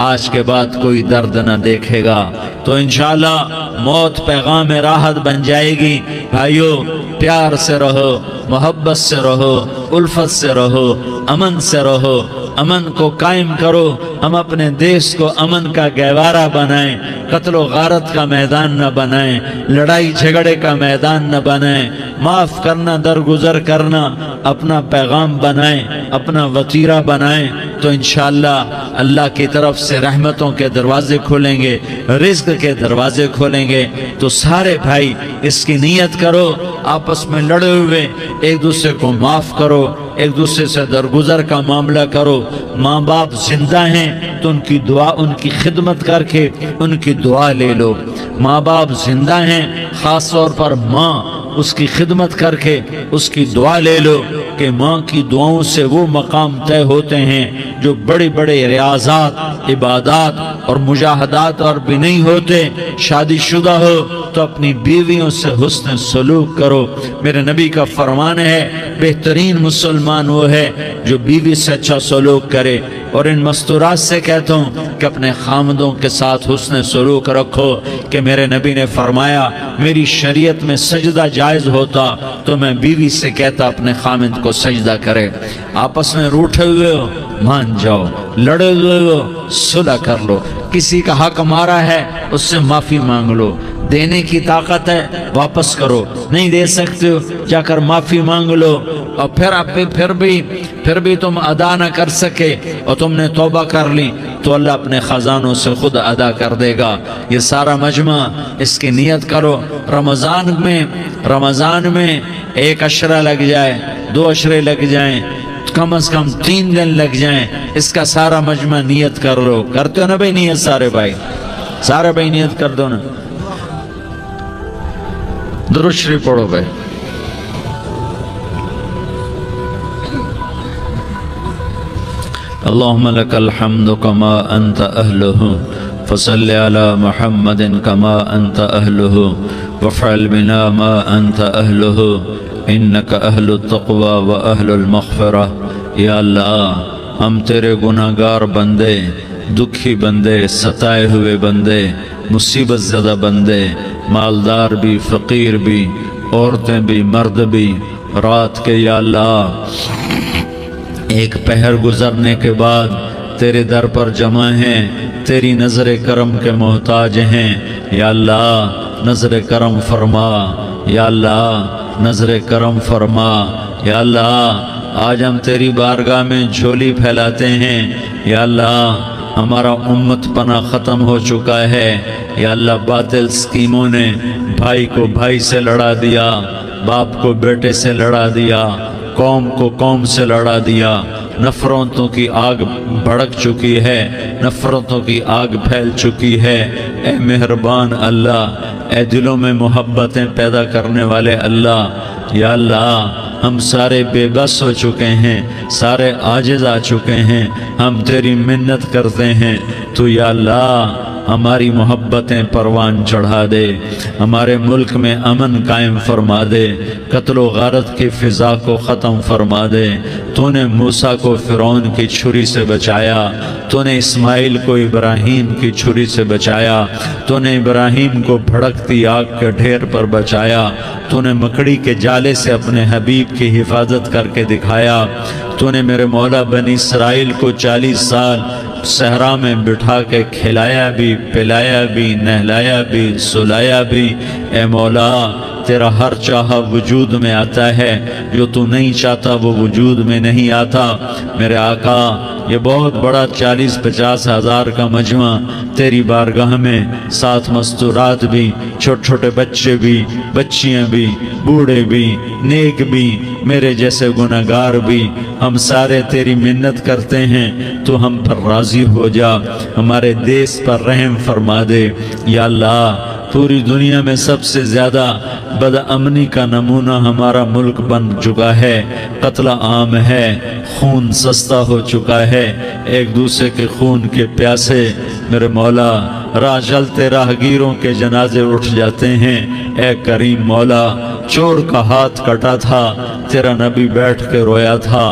آج کے بعد کوئی درد نہ دیکھے گا۔ تو انشاءاللہ موت پیغام راحت بن جائے گی۔ بھائیو پیار سے رہو، محبت سے رہو، الفت سے رہو، امن سے رہو، امن کو قائم کرو۔ ہم اپنے دیش کو امن کا گہوارہ بنائیں، قتل و غارت کا میدان نہ بنائیں، لڑائی جھگڑے کا میدان نہ بنائیں، معاف کرنا درگزر کرنا اپنا پیغام بنائیں، اپنا وتیرہ بنائیں، تو انشاءاللہ اللہ کی طرف سے رحمتوں کے دروازے کھولیں گے، رزق کے دروازے کھولیں گے۔ تو سارے بھائی اس کی نیت کرو، آپس میں لڑے ہوئے ایک دوسرے کو معاف کرو، ایک دوسرے سے درگزر کا معاملہ کرو۔ ماں باپ زندہ ہیں تو ان کی دعا، ان کی خدمت کر کے ان کی دعا لے لو۔ ماں باپ زندہ ہیں، خاص طور پر ماں، اس کی خدمت کر کے اس کی دعا لے لو کہ ماں کی دعاؤں سے وہ مقام طے ہوتے ہیں جو بڑے بڑے ریاضات، عبادات اور مجاہدات اور بھی نہیں ہوتے۔ شادی شدہ ہو تو اپنی بیویوں سے حسن سلوک کرو۔ میرے نبی کا فرمان ہے بہترین مسلمان وہ ہے جو بیوی سے اچھا سلوک کرے۔ اور ان مستورات سے کہتا ہوں کہ اپنے خامدوں کے ساتھ حسن سلوک رکھو، کہ میرے نبی نے فرمایا میری شریعت میں سجدہ جائز ہوتا تو میں بیوی سے کہتا اپنے خامد کو سجدہ کرے۔ آپس میں روٹھے ہوئے ہو مان جاؤ، لڑے ہوئے ہو صلح کر لو، کسی کا حق مارا ہے اس سے معافی مانگ لو، دینے کی طاقت ہے واپس کرو، نہیں دے سکتے ہو جا کر معافی مانگ لو۔ اور پھر بھی تم ادا نہ کر سکے اور تم نے توبہ کر لی تو اللہ اپنے خزانوں سے خود ادا کر دے گا۔ یہ سارا مجمع اس کی نیت کرو۔ رمضان میں 1 عشرہ لگ جائے، 2 عشرے لگ جائیں، کم از کم 3 دن لگ جائیں، اس کا سارا مجمع نیت کر لو۔ کرتے ہو نا بھائی نیت؟ سارے بھائی نیت کر دو نا۔ درود شریف پڑھو بھائی۔ اللهم لك الحمد كما أنت أهله فصل على محمد كما أنت أهله وافعل بنا ما أنت أهله إنك أهل التقوى وأهل المغفرة۔ یا اللہ ہم تیرے گناہگار بندے، دکھی بندے، ستائے ہوئے بندے، مصیبت زدہ بندے، مالدار بھی، فقیر بھی، عورتیں بھی، مرد بھی، رات کے یا اللہ ایک پہر گزرنے کے بعد تیرے در پر جمع ہیں، تیری نظر کرم کے محتاج ہیں۔ یا اللہ نظر کرم فرما، یا اللہ نظر کرم فرما۔ یا اللہ آج ہم تیری بارگاہ میں جھولی پھیلاتے ہیں۔ یا اللہ ہمارا امت پناہ ختم ہو چکا ہے۔ یا اللہ باطل سکیموں نے بھائی کو بھائی سے لڑا دیا، باپ کو بیٹے سے لڑا دیا، قوم کو قوم سے لڑا دیا، نفرتوں کی آگ بھڑک چکی ہے، نفرتوں کی آگ پھیل چکی ہے۔ اے مہربان اللہ، اے دلوں میں محبتیں پیدا کرنے والے اللہ، یا اللہ ہم سارے بے بس ہو چکے ہیں، سارے عاجز آ چکے ہیں، ہم تیری منت کرتے ہیں، تو یا اللہ ہماری محبتیں پروان چڑھا دے، ہمارے ملک میں امن قائم فرما دے، قتل و غارت کی فضا کو ختم فرما دے۔ تو نے موسیٰ کو فرعون کی چھری سے بچایا، تو نے اسماعیل کو ابراہیم کی چھری سے بچایا، تو نے ابراہیم کو بھڑکتی آگ کے ڈھیر پر بچایا، تو نے مکڑی کے جالے سے اپنے حبیب کی حفاظت کر کے دکھایا، تو نے میرے مولا بنی اسرائیل کو 40 سال صحرا میں بٹھا کے کھلایا بھی، پلایا بھی، نہلایا بھی، سلایا بھی۔ اے مولا تیرا ہر چاہا وجود میں آتا ہے، جو تو نہیں چاہتا وہ وجود میں نہیں آتا۔ میرے آقا یہ بہت بڑا 40-50 ہزار کا مجمع تیری بارگاہ میں، 7 مستورات بھی، چھوٹے چھوٹے بچے بھی، بچیاں بھی، بوڑھے بھی، نیک بھی، میرے جیسے گناہگار بھی، ہم سارے تیری منت کرتے ہیں تو ہم پر راضی ہو جا، ہمارے دیس پر رحم فرما دے۔ یا اللہ پوری دنیا میں سب سے زیادہ بد امنی کا نمونہ ہمارا ملک بن چکا ہے، قتل عام ہے، خون سستا ہو چکا ہے۔ ایک دوسرے کے خون کے پیاسے میرے مولا راہ چلتے راہگیروں کے جنازے اٹھ جاتے ہیں۔ اے کریم مولا، چور کا ہاتھ کٹا تھا، تیرا نبی بیٹھ کے رویا تھا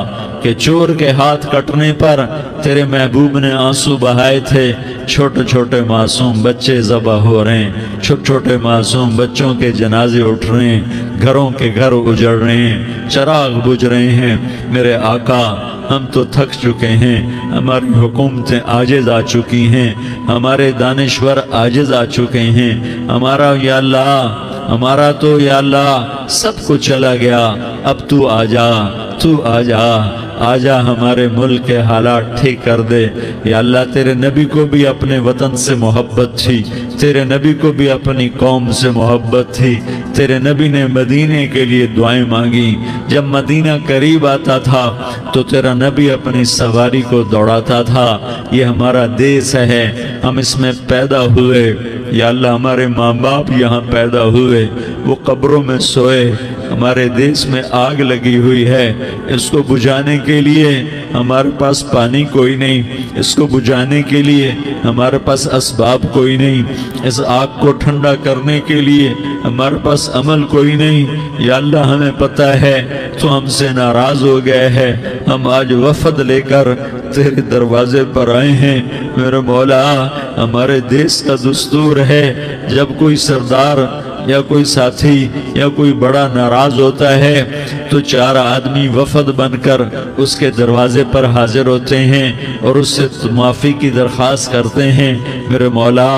کہ چور کے ہاتھ کٹنے پر تیرے محبوب نے آنسو بہائے تھے۔ چھوٹے چھوٹے معصوم بچے ذبح ہو رہے ہیں، چھوٹے چھوٹے معصوم بچوں کے جنازے اٹھ رہے ہیں، گھروں کے گھر اجڑ رہے ہیں، چراغ بجھ رہے ہیں۔ میرے آقا، ہم تو تھک چکے ہیں، ہماری حکومتیں عاجز آ چکی ہیں، ہمارے دانشور عاجز آ چکے ہیں، ہمارا یا اللہ، ہمارا تو یا اللہ سب کچھ چلا گیا، اب تو آ جا، تو آ جا، آ جا، ہمارے ملک کے حالات ٹھیک کر دے۔ یا اللہ، تیرے نبی کو بھی اپنے وطن سے محبت تھی، تیرے نبی کو بھی اپنی قوم سے محبت تھی، تیرے نبی نے مدینے کے لیے دعائیں مانگی۔ جب مدینہ قریب آتا تھا تو تیرا نبی اپنی سواری کو دوڑاتا تھا۔ یہ ہمارا دیس ہے، ہم اس میں پیدا ہوئے، یا اللہ ہمارے ماں باپ یہاں پیدا ہوئے، وہ قبروں میں سوئے، ہمارے دیس میں آگ لگی ہوئی ہے، اس کو بجھانے کے لیے ہمارے پاس پانی کوئی نہیں، اس کو بجھانے کے لیے ہمارے پاس اسباب کوئی نہیں، اس آگ کو ٹھنڈا کرنے کے لیے ہمارے پاس عمل کوئی نہیں۔ یا اللہ ہمیں پتہ ہے تو ہم سے ناراض ہو گئے ہے، ہم آج وفد لے کر تیرے دروازے پر آئے ہیں۔ میرے مولا، ہمارے دیس کا دستور ہے جب کوئی سردار یا کوئی ساتھی یا کوئی بڑا ناراض ہوتا ہے تو 4 آدمی وفد بن کر اس کے دروازے پر حاضر ہوتے ہیں اور اس سے معافی کی درخواست کرتے ہیں۔ میرے مولا،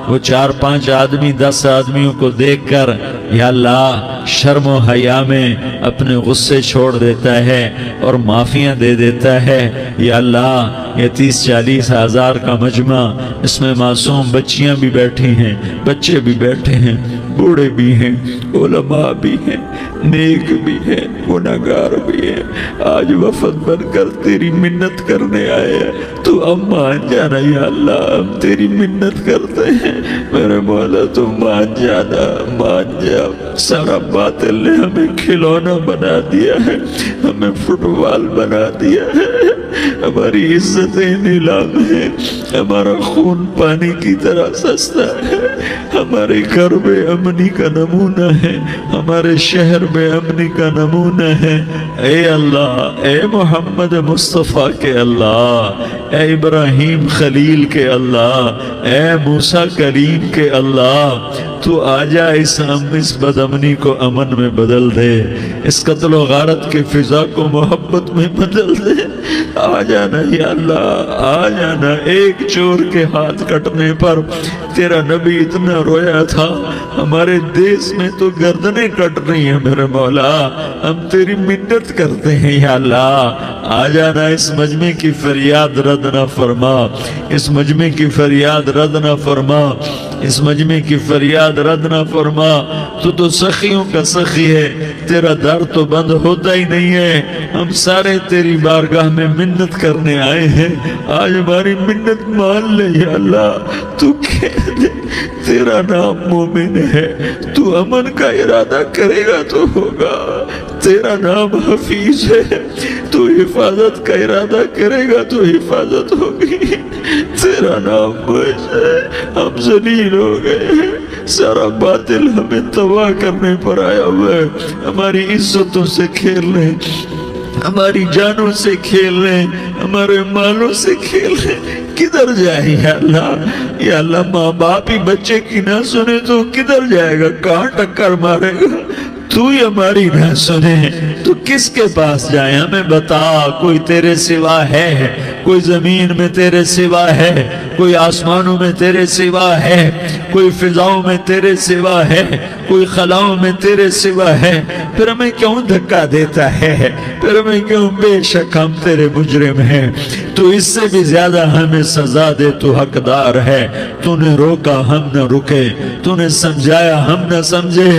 وہ 4-5 آدمی 10 آدمیوں کو دیکھ کر یا اللہ شرم و حیا میں اپنے غصے چھوڑ دیتا ہے اور معافیاں دے دیتا ہے۔ یا اللہ، یہ 30-40 ہزار کا مجمع، اس میں معصوم بچیاں بھی بیٹھی ہیں، بچے بھی بیٹھے ہیں، بوڑھے بھی ہیں، علماء بھی ہیں، نیک بھی ہیں، گناہگار بھی ہیں، آج وفد بن کر تیری منت کرنے آئے ہیں، تو اب مان جانا یا اللہ، ہم تیری منت کرتے ہیں۔ میرے مولا تو مان جانا، مان جا۔ سارا باطل نے ہمیں کھلونا بنا دیا ہے، ہمیں فٹ بال بنا دیا ہے، ہماری عزتیں نیلام ہیں، ہمارا خون پانی کی طرح سستا ہے، ہمارے گھر بے امنی کا نمونہ ہے، ہمارے شہر بے امنی کا نمونہ ہے۔ اے اللہ، اے محمد مصطفیٰ کے اللہ، اے ابراہیم خلیل کے اللہ، اے موسیٰ کلیم کے اللہ، تو آجا اس بدامنی کو امن میں بدل دے، اس قتل و غارت کے فضا کو محبت میں بدل دے۔ آ جانا یا اللہ، آ جانا۔ ایک چور کے ہاتھ کٹنے پر تیرا نبی اتنا رویا تھا، ہمارے دیس میں تو گردنیں کٹ رہی ہیں۔ میرے مولا، ہم تیری منت کرتے ہیں یا اللہ، آ جانا، اس مجمع کی فریاد رد نہ فرما، اس مجمع کی فریاد رد نہ فرما، اس مجمع کی فریاد رد نہ فرما۔ تو سخیوں کا سخی ہے، تیرا در تو بند ہوتا ہی نہیں ہے، ہم سارے تیری بارگاہ میں منت کرنے آئے ہیں، آج ہماری منت مان لے یا اللہ۔ تو کہہ دے تیرا نام مومن ہے، تو امن کا ارادہ کرے گا تو ہوگا، تیرا نام حفیظ ہے، تو حفاظت کا ارادہ کرے گا تو حفاظت ہوگی، تیرا نام موج ہے۔ ہم ذلیل ہو گئے ہیں، سارا باطل ہمیں تباہ کرنے پر آیا ہوا ہے، ہماری عزتوں سے کھیل رہے ہیں، ہماری جانوں سے کھیل رہے ہیں، ہمارے مالوں سے کھیل رہے ہیں۔ کدھر جائے یا اللہ؟ یا اللہ، ماں باپ ہی بچے کی نہ سنے تو کدھر جائے گا؟ کہاں ٹکر مارے گا؟ تو ہی ہماری نہ سنے تو کس کے پاس جائیں؟ ہمیں بتا، کوئی تیرے سوا ہے؟ کوئی زمین میں تیرے سوا ہے؟ کوئی آسمانوں میں تیرے سوا ہے؟ کوئی فضاؤں میں تیرے سوا ہے؟ کوئی خلاؤں میں تیرے سوا ہے؟ پھر ہمیں کیوں دھکا دیتا ہے؟ پھر ہمیں کیوں؟ بے شک ہم تیرے مجرم ہیں، تو اس سے بھی زیادہ ہمیں سزا دے، تو حقدار ہے۔ تو نے روکا، ہم نہ رکے، تو نے سمجھایا، ہم نہ سمجھے،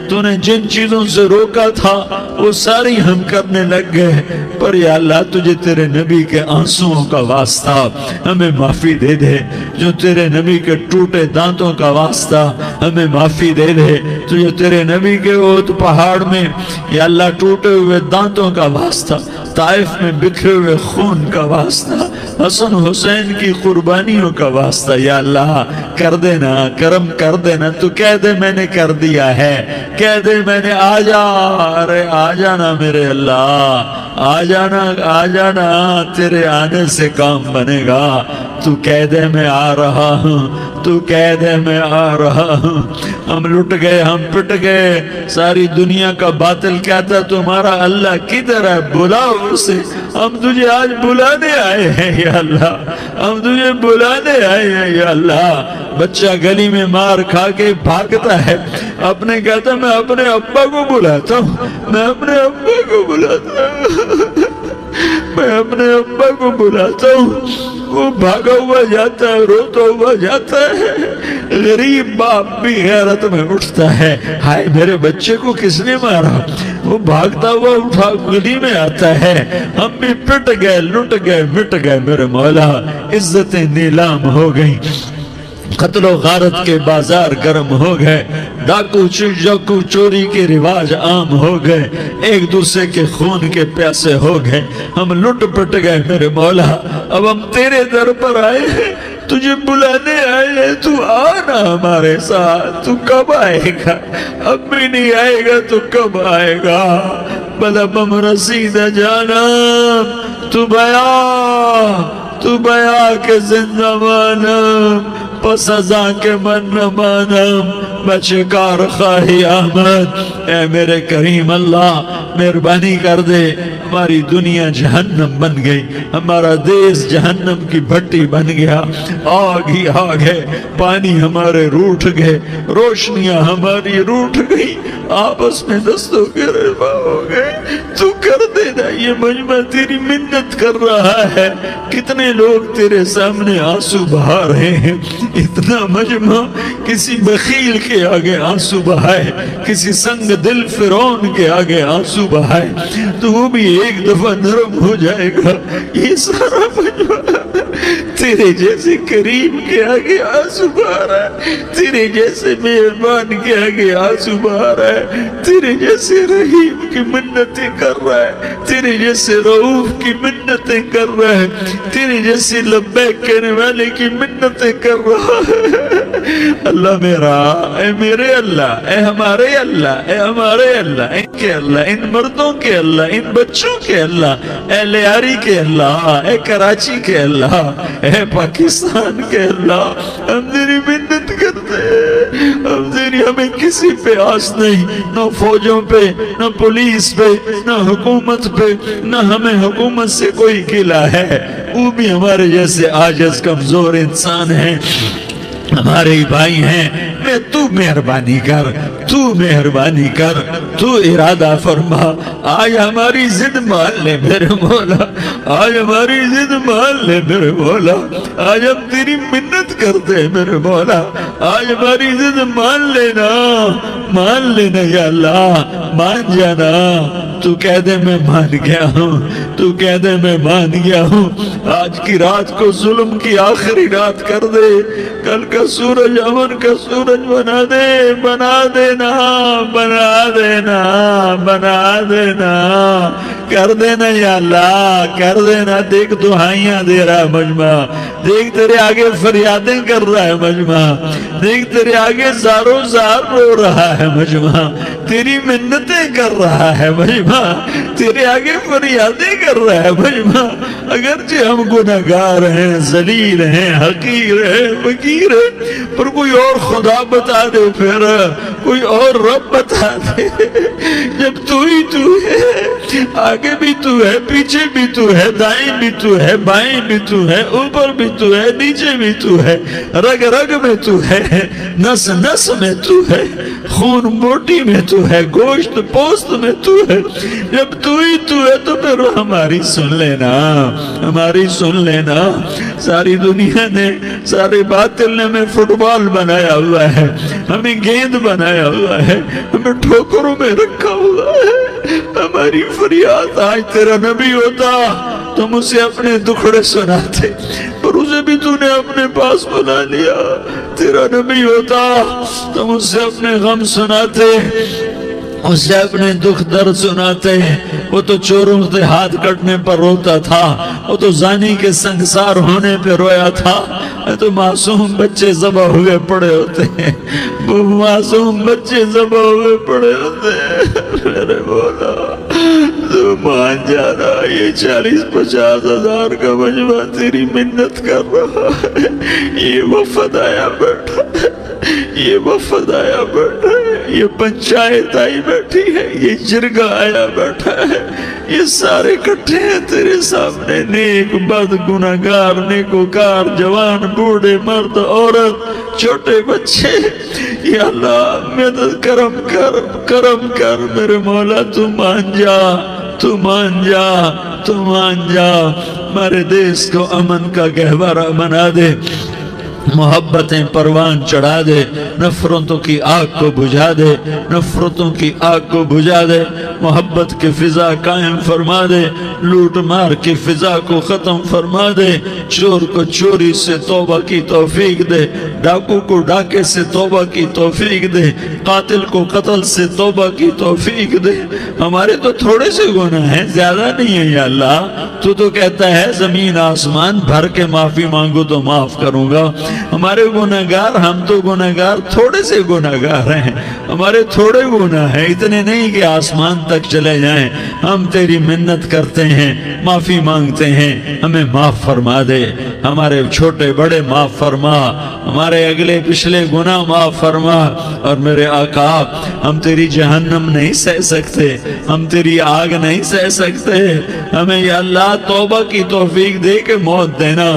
تو نے جن چیزوں سے روکا تھا وہ ساری ہم کرنے لگ گئے، پر یا اللہ تجھے تیرے نبی کے آنسوؤں کا واسطہ ہمیں معافی دے دے، جو تیرے نبی کے ٹوٹے دانتوں کا واسطہ ہمیں معافی دے دے، تجھے تیرے نبی کے احد پہاڑ میں یا اللہ ٹوٹے ہوئے دانتوں کا واسطہ طائف میں بکھرے ہوئے خون کا واسطہ، حسن حسین کی قربانیوں کا واسطہ، یا اللہ کر دینا، کرم کر دینا۔ تو کہہ دے میں نے کر دیا ہے، کہہ دے میں نے، آ جا، ارے آ جانا میرے اللہ، آ جانا، آ جانا، تیرے آنے سے کام بنے گا۔ تو کہہ دے میں آ رہا ہوں، تو کہہ دے میں آ رہا ہوں۔ ہم لٹ گئے، ہم پٹ گئے، ساری دنیا کا باطل کہتا تمہارا اللہ کدھر ہے، بلاؤ اسے، ہم تجھے آج بلانے آئے ہیں یا اللہ، ہم تجھے بلانے آئے ہیں یا اللہ۔ بچہ گلی میں مار کھا کے بھاگتا ہے، اپنے کہتا میں اپنے ابا کو بلاتا ہوں، میں اپنے ابا کو بلاتا ہوں، میں اپنے ابا کو بلاتا ہوں۔ وہ بھاگا ہوا جاتا ہے، روتا ہوا جاتا ہے۔ غریب باپ بھی غیرت میں اٹھتا ہے، ہائے میرے بچے کو کس نے مارا؟ وہ بھاگتا ہوا اٹھا گلی میں آتا ہے۔ ہم بھی پٹ گئے، لٹ گئے، مٹ گئے میرے مولا، عزتیں نیلام ہو گئیں، قتل و غارت کے بازار گرم ہو گئے، ڈاکو چوری کے رواج عام ہو گئے، ایک دوسرے کے خون کے پیاسے ہو گئے، ہم لٹ پٹ گئے میرے مولا۔ اب ہم تیرے در پر آئے ہیں، تجھے بلانے آئے ہیں، تو آنا ہمارے ساتھ۔ تو کب آئے گا؟ اب بھی نہیں آئے گا تو کب آئے گا؟ بلا بم رسید جانم، تو بیا کے زندہ مانم، پس ازاں کے من نہ مانم، بچکار خواہی آمد۔ اے میرے کریم اللہ مہربانی کر دے، ہماری دنیا جہنم بن گئی، ہمارا دیس جہنم کی بھٹی بن گیا، آگ ہی آگ ہے، پانی ہمارے روٹھ گئے، روشنیاں ہماری روٹھ گئی، آپس میں دستوں کے رفا ہو گئے۔ تو کر دینا، یہ مجمع تیری منت کر رہا ہے۔ کتنے لوگ تیرے سامنے آنسو بہا رہے ہیں، اتنا مجمع کسی بخیل کے آگے آنسو بہائے، کسی سنگ دل فرعون کے آگے آنسو بہائے تو وہ بھی ایک دفعہ نرم ہو جائے گا۔ یہ سارا مجمع تیرے جیسے کریم کے آگے آنسو بہا رہا ہے، تیرے جیسے مہربان کے آگے آنسو بہا رہا ہے، تیرے جیسے رحیم کی منتیں کر رہا ہے، تیرے جیسے رؤوف کی منتیں کر رہا ہے، تیرے جیسے لبیک کہنے والے کی منتیں کر رہا ہے۔ اللہ میرا، اے میرے اللہ، اے ہمارے اللہ، اے ہمارے اللہ، ان کے اللہ، ان مردوں کے اللہ، ان بچوں کے اللہ، اے لیاری کے اللہ، اے کراچی کے اللہ، اے پاکستان کے اللہ، ہم تیری منت کرتے ہیں، ہم تیری، ہمیں کسی پہ آس نہیں، نہ فوجوں پہ، نہ پولیس پہ، نہ حکومت پہ، نہ ہمیں حکومت سے کوئی گلہ ہے، وہ بھی ہمارے جیسے عاجز کمزور انسان ہیں، ہمارے ہی بھائی ہیں۔ میں تو مہربانی کر، تو مہربانی کر، تو ارادہ فرما، آج ہماری ضد مان لے میرے مولا، آج ہماری ضد مان لے میرے مولا، آج ہم تیری منت کرتے ہیں میرے مولا، آج ہماری ضد مان لینا یا اللہ، مان جانا۔ تو کہہ دے میں مان گیا ہوں، تو کہہ دے میں مان گیا ہوں۔ آج کی رات کو ظلم کی آخری رات کر دے، کل کا سورج امن کا سورج بنا دے، بنا دینا، بنا دینا، بنا دینا، کر دینا یا اللہ، کر دینا۔ دیکھ دعائیاں دے رہا ہے مجمع، دیکھ تیرے آگے فریادیں کر رہا ہے مجمع، دیکھ تیرے آگے زارو زار رو رہا ہے مجمع، تیری منتیں کر رہا ہے مجمع، تیرے آگے فریادیں کر رہا ہے مجمع۔ اگرچہ ہم گناہگار ہیں، ذلیل ہیں، حقیر ہیں، فقیر ہیں، پر کوئی اور خدا بتا دے، پھر کوئی اور رب بتا دے۔ جب تو ہی تو ہے، آگے بھی تو ہے، پیچھے بھی تو ہے، دائیں بھی تو ہے، بائیں بھی تو ہے، اوپر بھی تو ہے، نیچے بھی تو ہے، رگ رگ میں تو ہے، نس نس میں تو ہے، خون بوٹی میں تو ہے، گوشت پوست میں تو ہے۔ جب تو ہی تو ہے تو پھر ہماری سن لینا، ہماری سن لینا۔ ساری دنیا نے، سارے باطل نے ہمیں فٹ بال بنایا ہوا ہے، ہمیں گیند بنایا ہوا ہے، ہمیں ٹھوکروں میں رکھا ہوا ہے۔ ہماری فریاد، آج تیرا نبی ہوتا تم اسے اپنے دکھڑے سناتے، پر اسے بھی تو نے اپنے پاس بنا لیا۔ تیرا نبی ہوتا تم اسے اپنے غم سناتے، اسے اپنے دکھ درد سناتے ہیں۔ وہ تو چوروں سے ہاتھ کٹنے پر روتا تھا، وہ تو زانی کے سنگسار ہونے پہ رویا تھا، تو معصوم بچے ذبح ہوئے پڑے ہوتے ہیں، وہ معصوم بچے ذبح ہوئے پڑے ہوتے ہیں۔ میرے مولا تو مان جانا، یہ 40-50 ہزار کا مجمع تیری منت کر رہا ہے، یہ وفد آیا بیٹھا ہے، یہ وفد آیا بیٹھا ہے، یہ پنچایت آئی بیٹھی ہے، یہ جرگہ آیا بیٹھا ہے، یہ سارے کٹھے ہیں تیرے سامنے، نیک بد گناہگار نیکوکار، جوان بوڑھے مرد عورت چھوٹے بچے۔ یا اللہ مدد کرم کر، کرم کر میرے مولا، تو مان جا، تو مان جا، تو مان جا، ہمارے دیس کو امن کا گہوارہ بنا دے، محبتیں پروان چڑھا دے، نفرتوں کی آگ کو بجھا دے، نفرتوں کی آگ کو بجھا دے، محبت کی فضا قائم فرما دے، لوٹ مار کی فضا کو ختم فرما دے، چور کو چوری سے توبہ کی توفیق دے، ڈاکو کو ڈاکے سے توبہ کی توفیق دے، قاتل کو قتل سے توبہ کی توفیق دے۔ ہمارے تو تھوڑے سے گناہ ہیں، زیادہ نہیں ہے یا اللہ، تو کہتا ہے زمین آسمان بھر کے معافی مانگو تو معاف کروں گا۔ ہمارے گناہگار، ہم تو گناہگار تھوڑے سے گناہگار ہیں، ہمارے تھوڑے گناہ ہیں، اتنے نہیں کہ آسمان تک چلے جائیں۔ ہم تیری منت کرتے ہیں، معافی مانگتے ہیں، ہمیں معاف فرما دے، ہمارے چھوٹے بڑے معاف فرما، ہمارے اگلے پچھلے گناہ معاف فرما۔ اور میرے آقا ہم تیری جہنم نہیں سہ سکتے، ہم تیری آگ نہیں سہ سکتے، ہمیں یا اللہ توبہ کی توفیق دے کے موت دینا،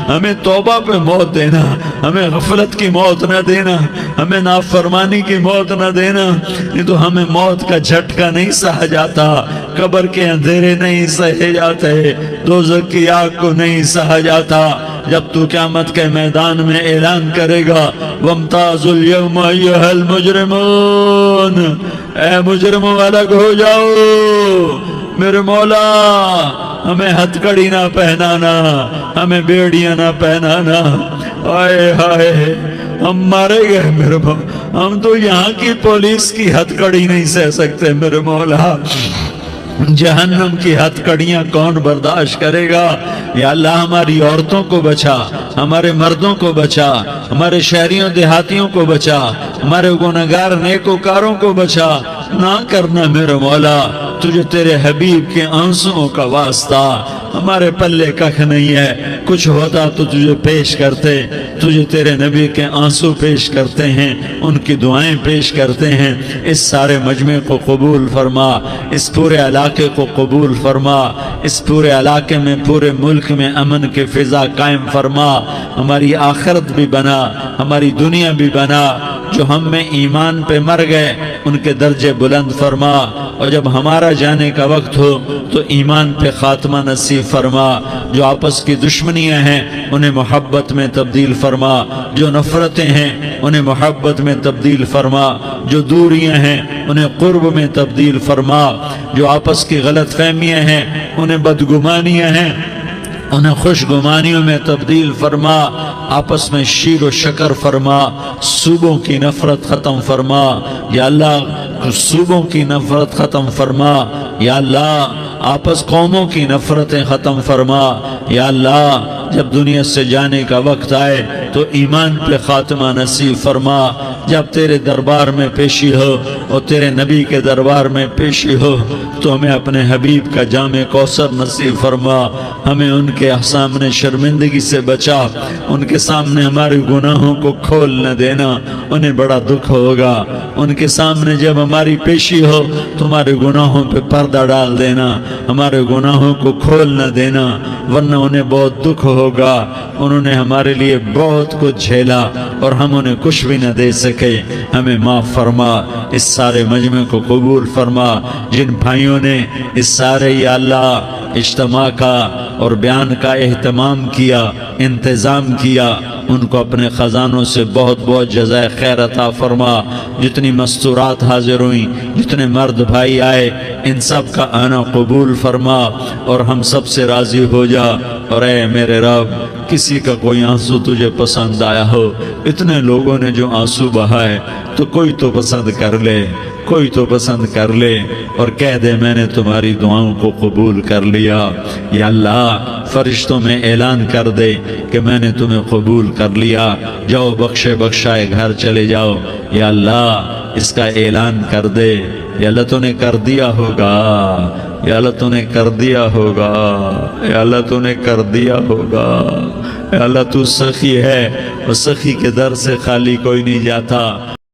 ہمیں توبہ پہ موت دینا، ہمیں غفلت کی موت نہ دینا، ہمیں نافرمانی کی موت نہ دینا، نہیں تو ہمیں موت کا جھٹکا نہیں سہا جاتا، قبر کے اندھیرے نہیں سہے جاتے، دوزخ کی آگ کو نہیں سہا جاتا۔ جب تو قیامت کے میدان میں اعلان کرے گا وَامْتَازُوا الْيَوْمَ أَيُّهَا الْمُجْرِمُونَ، اے مجرموں الگ ہو جاؤ، میرے مولا ہمیں ہتھ کڑی نہ پہنانا، ہمیں بیڑیاں نہ پہنانا، آئے ہائے ہم مارے گئے میرے مولا، ہم تو یہاں کی پولیس کی ہتھ کڑی نہیں سہ سکتے میرے مولا، جہنم کی ہتھ کڑیاں کون برداشت کرے گا؟ یا اللہ ہماری عورتوں کو بچا، ہمارے مردوں کو بچا، ہمارے شہریوں دیہاتیوں کو بچا، ہمارے گناہگار نیکوکاروں کو بچا، نہ کرنا میرے مولا، تجھے تیرے حبیب کے آنسوؤں کا واسطہ، ہمارے پلے ککھ نہیں ہے، کچھ ہوتا تو تجھے پیش کرتے، تجھے تیرے نبی کے آنسو پیش کرتے ہیں، ان کی دعائیں پیش کرتے ہیں۔ اس سارے مجمع کو قبول فرما، اس پورے علاقے کو قبول فرما، اس پورے علاقے میں پورے ملک میں امن کی فضا قائم فرما، ہماری آخرت بھی بنا، ہماری دنیا بھی بنا، جو ہم میں ایمان پہ مر گئے ان کے درجے بلند فرما، اور جب ہمارا جانے کا وقت ہو تو ایمان پہ خاتمہ نصیب فرما، جو آپس کی دشمنیاں ہیں انہیں محبت میں تبدیل فرما، جو نفرتیں ہیں انہیں محبت میں تبدیل فرما، جو دوریاں ہیں انہیں قرب میں تبدیل فرما، جو آپس کی غلط فہمیاں ہیں انہیں بدگمانیاں ہیں انہیں خوش گمانیوں میں تبدیل فرما، آپس میں شیر و شکر فرما، صوبوں کی نفرت ختم فرما، یا اللہ صوبوں کی نفرت ختم فرما، یا اللہ آپس قوموں کی نفرتیں ختم فرما، یا اللہ جب دنیا سے جانے کا وقت آئے تو ایمان پہ خاتمہ نصیب فرما، جب تیرے دربار میں پیشی ہو اور تیرے نبی کے دربار میں پیشی ہو تو ہمیں اپنے حبیب کا جام کوثر نصیب فرما، ہمیں ان کے سامنے شرمندگی سے بچا، ان کے سامنے ہمارے گناہوں کو کھول نہ دینا، انہیں بڑا دکھ ہوگا، ان کے سامنے جب ہماری پیشی ہو تمہارے گناہوں پہ پردہ ڈال دینا، ہمارے گناہوں کو کھول نہ دینا، ورنہ انہیں بہت دکھ ہوگا، انہوں نے ہمارے لیے بہت کچھ جھیلا اور ہم انہیں کچھ بھی نہ دے سکے، ہمیں معاف فرما، اس سارے مجمع کو قبول فرما، جن بھائیوں نے اس سارے یا اللہ اجتماع کا اور بیان کا اہتمام کیا، انتظام کیا، ان کو اپنے خزانوں سے بہت بہت جزائے خیر عطا فرما، جتنی مستورات حاضر ہوئیں، جتنے مرد بھائی آئے، ان سب کا آنا قبول فرما اور ہم سب سے راضی ہو جا، اور اے میرے رب کسی کا کوئی آنسو تجھے پسند آیا ہو، اتنے لوگوں نے جو آنسو بہائے تو کوئی تو پسند کر لے، کوئی تو پسند کر لے اور کہہ دے میں نے تمہاری دعاؤں کو قبول کر لیا۔ یا اللہ فرشتوں میں اعلان کر دے کہ میں نے تمہیں قبول کر لیا، جاؤ بخشے بخشائے گھر چلے جاؤ۔ یا اللہ اس کا اعلان کر دے۔ یا اللہ تو نے کر دیا ہوگا، یا اللہ تو نے کر دیا ہوگا، یا اللہ تو نے کر دیا ہوگا۔ یا اللہ تو سخی ہے اور سخی کے در سے خالی کوئی نہیں جاتا۔